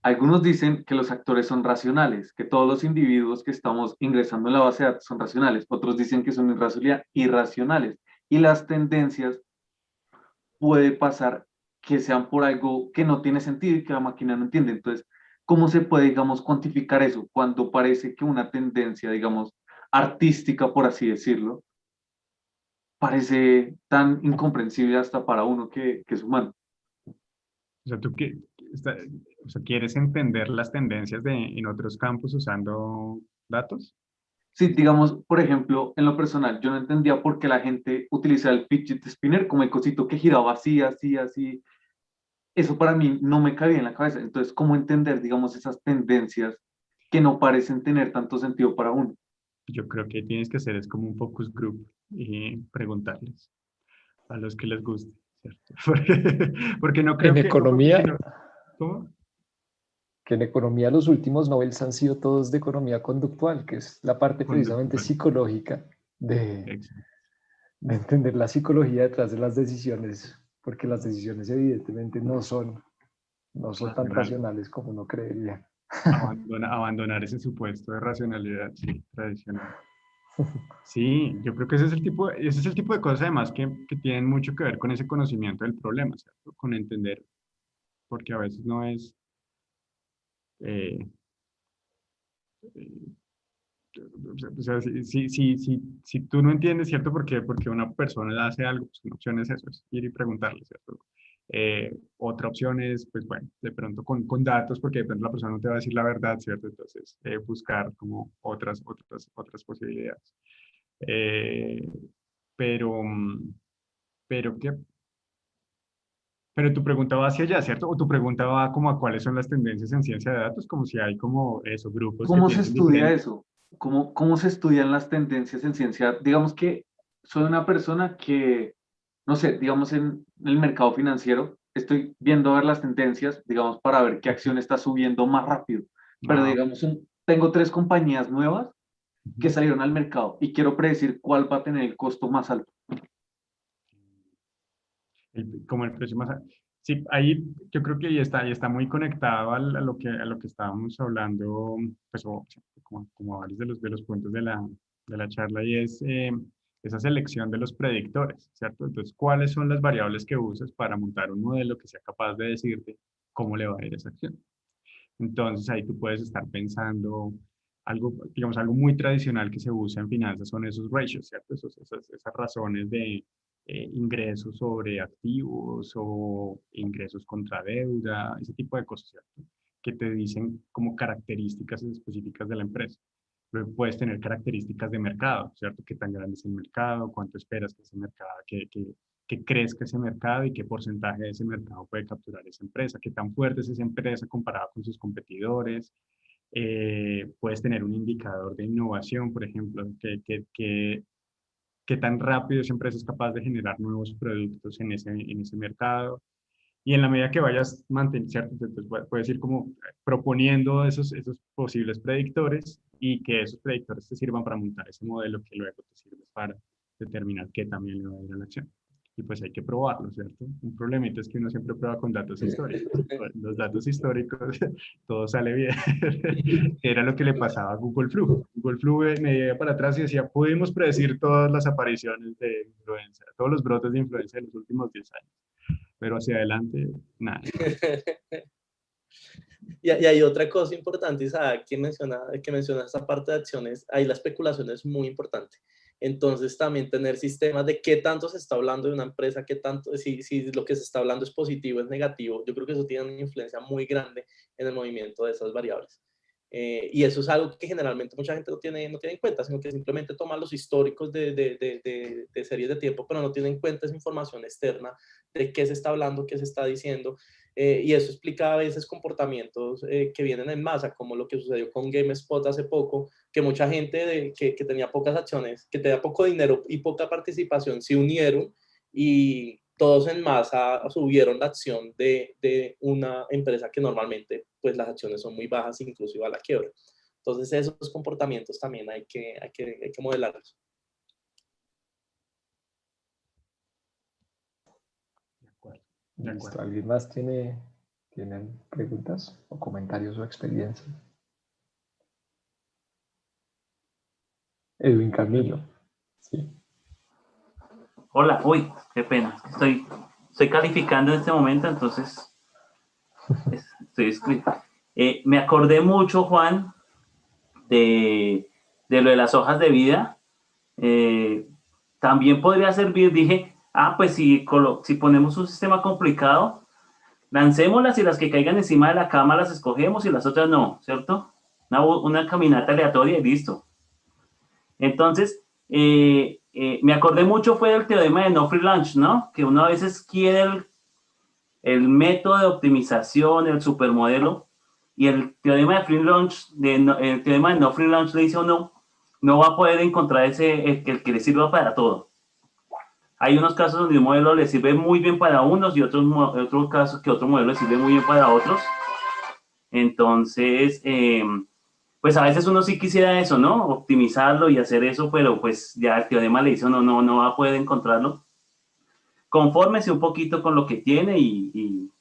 algunos dicen que los actores son racionales, que todos los individuos que estamos ingresando en la base de datos son racionales, otros dicen que son irracionales, y las tendencias puede pasar que sean por algo que no tiene sentido y que la máquina no entiende. Entonces, ¿cómo se puede, digamos, cuantificar eso cuando parece que una tendencia, digamos, artística, por así decirlo, parece tan incomprensible hasta para uno que es humano?
O sea, ¿quieres entender las tendencias en otros campos usando datos?
Sí, digamos, por ejemplo, en lo personal, yo no entendía por qué la gente utiliza el fidget spinner como el cosito que giraba así, así, así. Eso para mí no me cabía en la cabeza. Entonces, ¿cómo entender, digamos, esas tendencias que no parecen tener tanto sentido para uno?
Yo creo que tienes que hacer es como un focus group y preguntarles a los que les guste, ¿cierto? Porque no creo
En
que...
economía,
¿Cómo?
que en economía los últimos Nobel han sido todos de economía conductual, que es la parte precisamente psicológica de entender la psicología detrás de las decisiones, porque las decisiones evidentemente no son tan racionales como uno creería.
Abandonar ese supuesto de racionalidad, sí, tradicional. Sí, yo creo que ese es el tipo de cosas además que tienen mucho que ver con ese conocimiento del problema, ¿cierto? Con entender, porque a veces no es... o sea, si tú no entiendes, ¿cierto? Porque una persona hace algo, pues una opción es eso, es ir y preguntarle, ¿cierto? Otra opción es, pues bueno, de pronto con datos, porque de pronto la persona no te va a decir la verdad, ¿cierto? Entonces, buscar como otras posibilidades. Pero, pero ¿qué? Pero tu pregunta va hacia allá, ¿cierto? O tu pregunta va como a cuáles son las tendencias en ciencia de datos, como si hay como esos grupos que
¿Cómo se
piensan
estudia
diferente.
eso? ¿Cómo se estudian las tendencias en ciencia? Digamos que soy una persona que, no sé, digamos en el mercado financiero, estoy viendo a ver las tendencias, digamos, para ver qué acción está subiendo más rápido. Pero digamos, tengo 3 compañías nuevas que salieron al mercado y quiero predecir cuál va a tener el costo más alto.
Como el precio más alto. Sí, ahí yo creo que ahí está muy conectado a lo que estábamos hablando, pues, como varios de los puntos de la charla, y es esa selección de los predictores, ¿cierto? Entonces, ¿cuáles son las variables que usas para montar un modelo que sea capaz de decirte cómo le va a ir esa acción? Entonces, ahí tú puedes estar pensando algo, digamos, algo muy tradicional que se usa en finanzas son esos ratios, ¿cierto? Esas razones de ingresos sobre activos o ingresos contra deuda, ese tipo de cosas, ¿cierto? Que te dicen como características específicas de la empresa. Luego puedes tener características de mercado, ¿cierto? ¿Qué tan grande es el mercado? ¿Cuánto esperas que ese mercado, que crezca ese mercado y qué porcentaje de ese mercado puede capturar esa empresa? ¿Qué tan fuerte es esa empresa comparada con sus competidores? Puedes tener un indicador de innovación, por ejemplo, que qué tan rápido esa empresa es capaz de generar nuevos productos en ese mercado. Y en la medida que vayas manteniendo, ¿cierto? Entonces puedes ir como proponiendo esos posibles predictores y que esos predictores te sirvan para montar ese modelo que luego te sirve para determinar qué también le va a ir a la acción. Y pues hay que probarlo, ¿cierto? Un problemita es que uno siempre prueba con datos históricos. Los datos históricos, todo sale bien. Era lo que le pasaba a Google Flu. Google Flu me iba para atrás y decía, pudimos predecir todas las apariciones de influenza, todos los brotes de influenza de los últimos 10 años. Pero hacia adelante, nada.
Y hay otra cosa importante, Isaac, que menciona esa parte de acciones, ahí la especulación es muy importante. Entonces también tener sistemas de qué tanto se está hablando de una empresa, qué tanto, si lo que se está hablando es positivo, es negativo, yo creo que eso tiene una influencia muy grande en el movimiento de esas variables. Y eso es algo que generalmente mucha gente no tiene en cuenta, sino que simplemente toma los históricos de series de tiempo, pero no tiene en cuenta esa información externa de qué se está hablando, qué se está diciendo. Y eso explica a veces comportamientos que vienen en masa, como lo que sucedió con GameSpot hace poco, que mucha gente que tenía pocas acciones, que tenía poco dinero y poca participación, se unieron y todos en masa subieron la acción de una empresa que normalmente pues las acciones son muy bajas, inclusive a la quiebra. Entonces esos comportamientos también hay que modelarlos.
¿Listo? ¿Alguien más tienen preguntas o comentarios o experiencias? Edwin Camilo. Sí.
Hola, uy, qué pena. Estoy calificando en este momento, entonces estoy escrito. Me acordé mucho, Juan, de lo de las hojas de vida. También podría servir, dije, pues si ponemos un sistema complicado, lancémoslas y las que caigan encima de la cama las escogemos y las otras no, ¿cierto? Una caminata aleatoria y listo. Entonces, me acordé mucho fue del teorema de no free lunch, ¿no? Que uno a veces quiere el método de optimización, el supermodelo, y el teorema de free lunch, el teorema de no free lunch le dice a uno, no va a poder encontrar el que le sirva para todo. Hay unos casos donde un modelo le sirve muy bien para unos y otros casos que otro modelo le sirve muy bien para otros. Entonces, pues a veces uno sí quisiera eso, ¿no? Optimizarlo y hacer eso, pero pues ya el teorema le dice no va a poder encontrarlo. Confórmese un poquito con lo que tiene y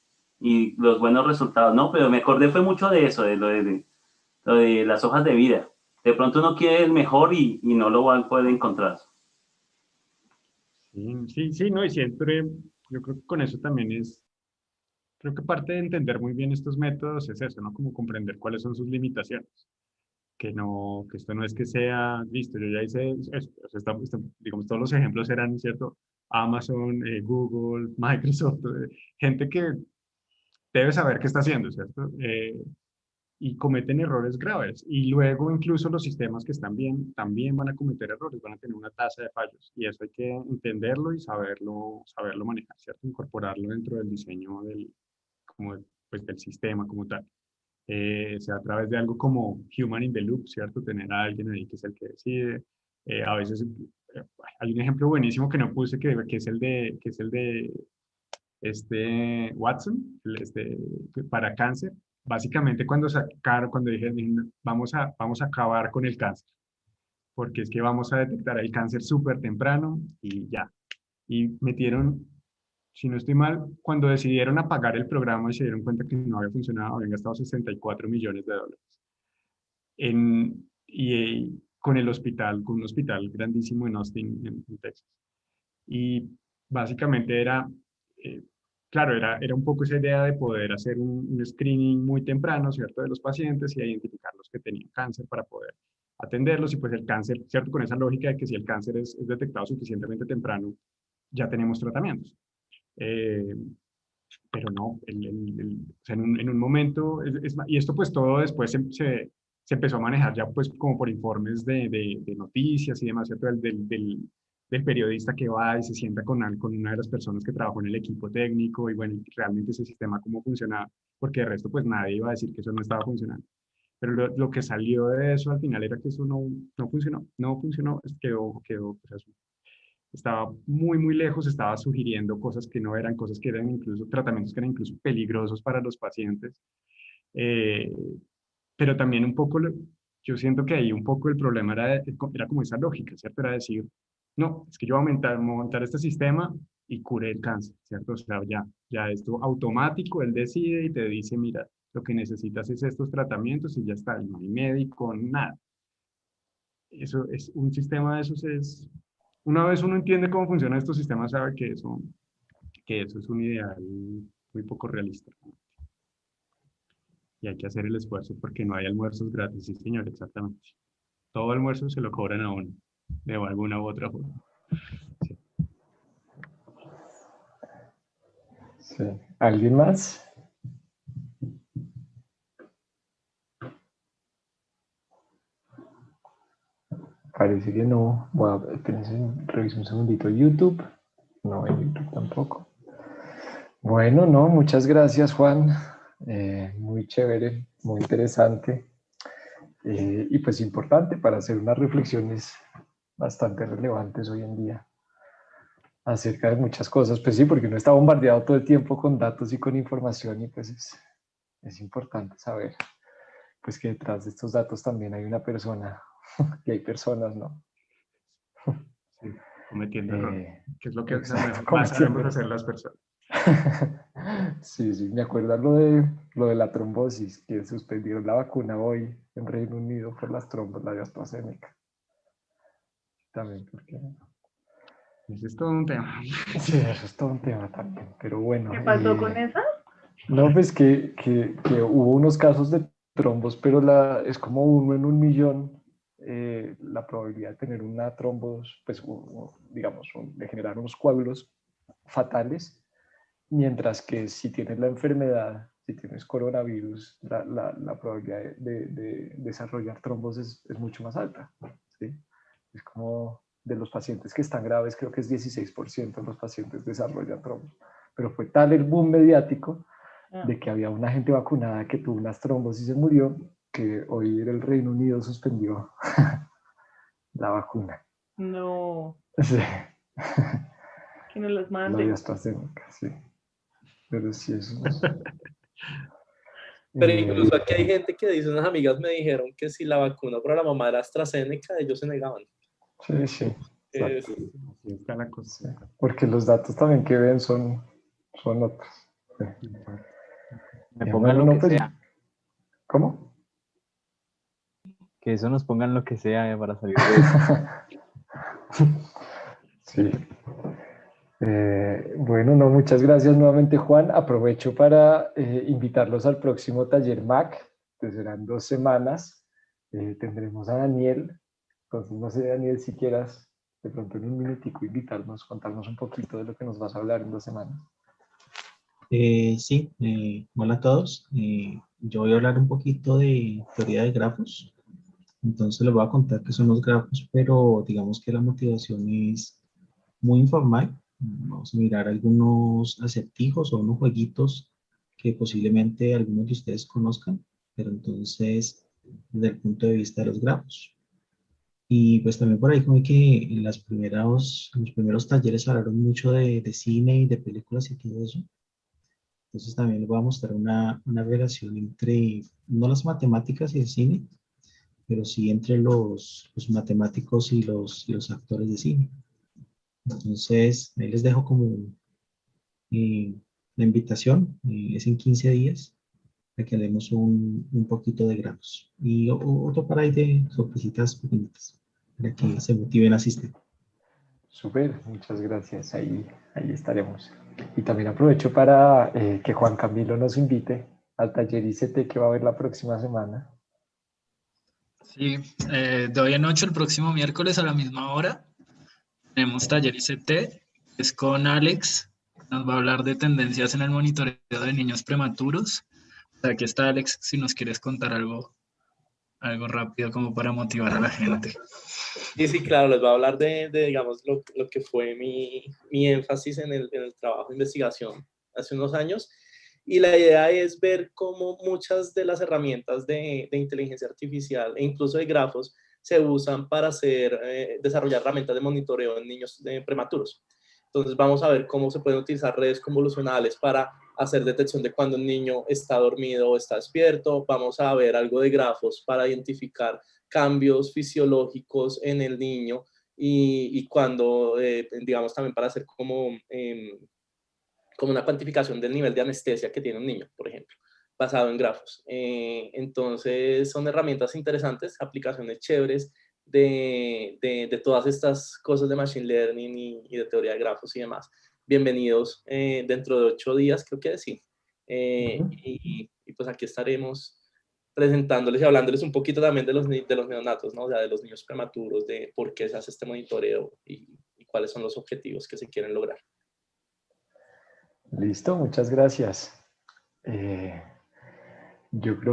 los buenos resultados, ¿no? Pero me acordé fue mucho de eso, de lo de las hojas de vida. De pronto uno quiere el mejor y no lo va a poder encontrar.
Sí, no, y siempre, yo creo que con eso también creo que parte de entender muy bien estos métodos es eso, ¿no? Como comprender cuáles son sus limitaciones. Que esto no es que sea, listo, yo ya hice eso, digamos, todos los ejemplos eran, ¿cierto? Amazon, Google, Microsoft, gente que debe saber qué está haciendo, ¿cierto? Y cometen errores graves. Y luego incluso los sistemas que están bien también van a cometer errores, van a tener una tasa de fallos. Y eso hay que entenderlo y saberlo manejar, ¿cierto? Incorporarlo dentro del diseño del sistema como tal. Sea a través de algo como Human in the Loop, ¿cierto? Tener a alguien ahí que es el que decide. A veces hay un ejemplo buenísimo que no puse que es el de Watson, para cáncer. Básicamente cuando dijeron vamos a acabar con el cáncer, porque es que vamos a detectar el cáncer súper temprano y ya. Y metieron, si no estoy mal, cuando decidieron apagar el programa y se dieron cuenta que no había funcionado, habían gastado $64 millones. Con un hospital grandísimo en Austin, en Texas. Y básicamente claro, era un poco esa idea de poder hacer un screening muy temprano, ¿cierto?, de los pacientes y identificar los que tenían cáncer para poder atenderlos. Y pues el cáncer, ¿cierto?, con esa lógica de que si el cáncer es detectado suficientemente temprano, ya tenemos tratamientos. Pero no, o sea, en un momento, y esto pues todo después se empezó a manejar ya pues como por informes de noticias y demás, ¿cierto? Del periodista que va y se sienta con una de las personas que trabajó en el equipo técnico y bueno, realmente ese sistema cómo funcionaba, porque de resto pues nadie iba a decir que eso no estaba funcionando. Pero lo que salió de eso al final era que eso no funcionó, quedó pues, eso. estaba muy, muy lejos, estaba sugiriendo cosas que no eran, cosas que eran incluso tratamientos que eran incluso peligrosos para los pacientes. Pero también un poco, yo siento que ahí un poco el problema era como esa lógica, ¿cierto? Era decir, no, es que yo voy a montar este sistema y cure el cáncer, ¿cierto? O sea, ya esto automático, él decide y te dice, mira, lo que necesitas es estos tratamientos y ya está, y no hay médico, nada. Eso es, un sistema de esos es, una vez uno entiende cómo funcionan estos sistemas, sabe que eso es un ideal muy poco realista. Y hay que hacer el esfuerzo porque no hay almuerzos gratis, sí señor, exactamente. Todo almuerzo se lo cobran a uno, de alguna u otra forma. Sí.
Sí. ¿Alguien más? Parece que no. Bueno, reviso un segundito YouTube. No, en YouTube tampoco. Bueno, no, muchas gracias, Juan. Muy chévere, muy interesante. Y pues importante para hacer unas reflexiones bastante relevantes hoy en día acerca de muchas cosas. Pues sí, porque uno está bombardeado todo el tiempo con datos y con información y pues es importante saber pues que detrás de estos datos también hay una persona y hay personas, ¿no?
Sí, cometiendo errores, que es lo que
Exacto,
más sabemos hacer las personas.
Sí, sí, me acuerdo lo de la trombosis, que suspendieron la vacuna hoy en Reino Unido por las trombos, la de AstraZeneca. También, porque...
Eso es todo un tema.
Sí, eso es todo un tema también, pero bueno.
¿Qué pasó con esa?
No, pues que hubo unos casos de trombos, pero es como 1 en 1.000.000 la probabilidad de tener una trombos, pues digamos, de generar unos coágulos fatales. Mientras que si tienes la enfermedad, si tienes coronavirus, la probabilidad de desarrollar trombos es mucho más alta. ¿Sí? Es como de los pacientes que están graves, creo que es 16% de los pacientes desarrollan trombos. Pero fue tal el boom mediático de que había una gente vacunada que tuvo unas trombos y se murió, que hoy el Reino Unido suspendió la vacuna.
No.
Sí.
Que nos los
La de
manden.
AstraZeneca, sí. Pero sí, eso es...
Pero incluso aquí hay gente que dice, unas amigas me dijeron que si la vacuna para la mamá era AstraZeneca, ellos se negaban.
Sí, sí.
Así está la cosa.
Sí, porque los datos también que ven son otros. Sí.
Me pongan lo que sea.
¿Cómo?
Que eso nos pongan lo que sea para salir de eso.
Sí. Bueno, no, muchas gracias nuevamente, Juan. Aprovecho para invitarlos al próximo taller MAC, que serán 2 semanas. Tendremos a Daniel. Entonces, no sé, Daniel, si quieras de pronto en un minutico invitarnos, contarnos un poquito de lo que nos vas a hablar en 2 semanas.
Sí, hola a todos. Yo voy a hablar un poquito de teoría de grafos. Entonces les voy a contar qué son los grafos, pero digamos que la motivación es muy informal. Vamos a mirar algunos acertijos o unos jueguitos que posiblemente algunos de ustedes conozcan, pero entonces desde el punto de vista de los grafos. Y pues también por ahí como que en los primeros talleres hablaron mucho de cine y de películas y todo eso. Entonces también les voy a mostrar una relación entre, no las matemáticas y el cine, pero sí entre los matemáticos y los actores de cine. Entonces, ahí les dejo como la invitación, es en 15 días, para que hablemos un poquito de grafos. Y otro para ahí de sorpresitas pequeñitas, para que se motiven a asistir.
Súper, muchas gracias. Ahí estaremos. Y también aprovecho para que Juan Camilo nos invite al taller ICT que va a haber la próxima semana.
Sí, de hoy en 8, el próximo miércoles a la misma hora, tenemos taller ICT, es con Alex, nos va a hablar de tendencias en el monitoreo de niños prematuros. Aquí está Alex, si nos quieres contar algo rápido como para motivar a la gente.
Sí, claro, les voy a hablar de digamos, lo que fue mi énfasis en el trabajo de investigación hace unos años. Y la idea es ver cómo muchas de las herramientas de inteligencia artificial e incluso de grafos se usan para desarrollar herramientas de monitoreo en niños prematuros. Entonces vamos a ver cómo se pueden utilizar redes convolucionales para hacer detección de cuando un niño está dormido o está despierto. Vamos a ver algo de grafos para identificar cambios fisiológicos en el niño y cuando, digamos, también para hacer como una cuantificación del nivel de anestesia que tiene un niño, por ejemplo, basado en grafos. Entonces son herramientas interesantes, aplicaciones chéveres de todas estas cosas de Machine Learning y de teoría de grafos y demás. Bienvenidos dentro de 8 días, creo que sí. Y pues aquí estaremos presentándoles y hablándoles un poquito también de los neonatos, ¿no? O sea, de los niños prematuros, de por qué se hace este monitoreo y cuáles son los objetivos que se quieren lograr.
Listo, muchas gracias. Yo creo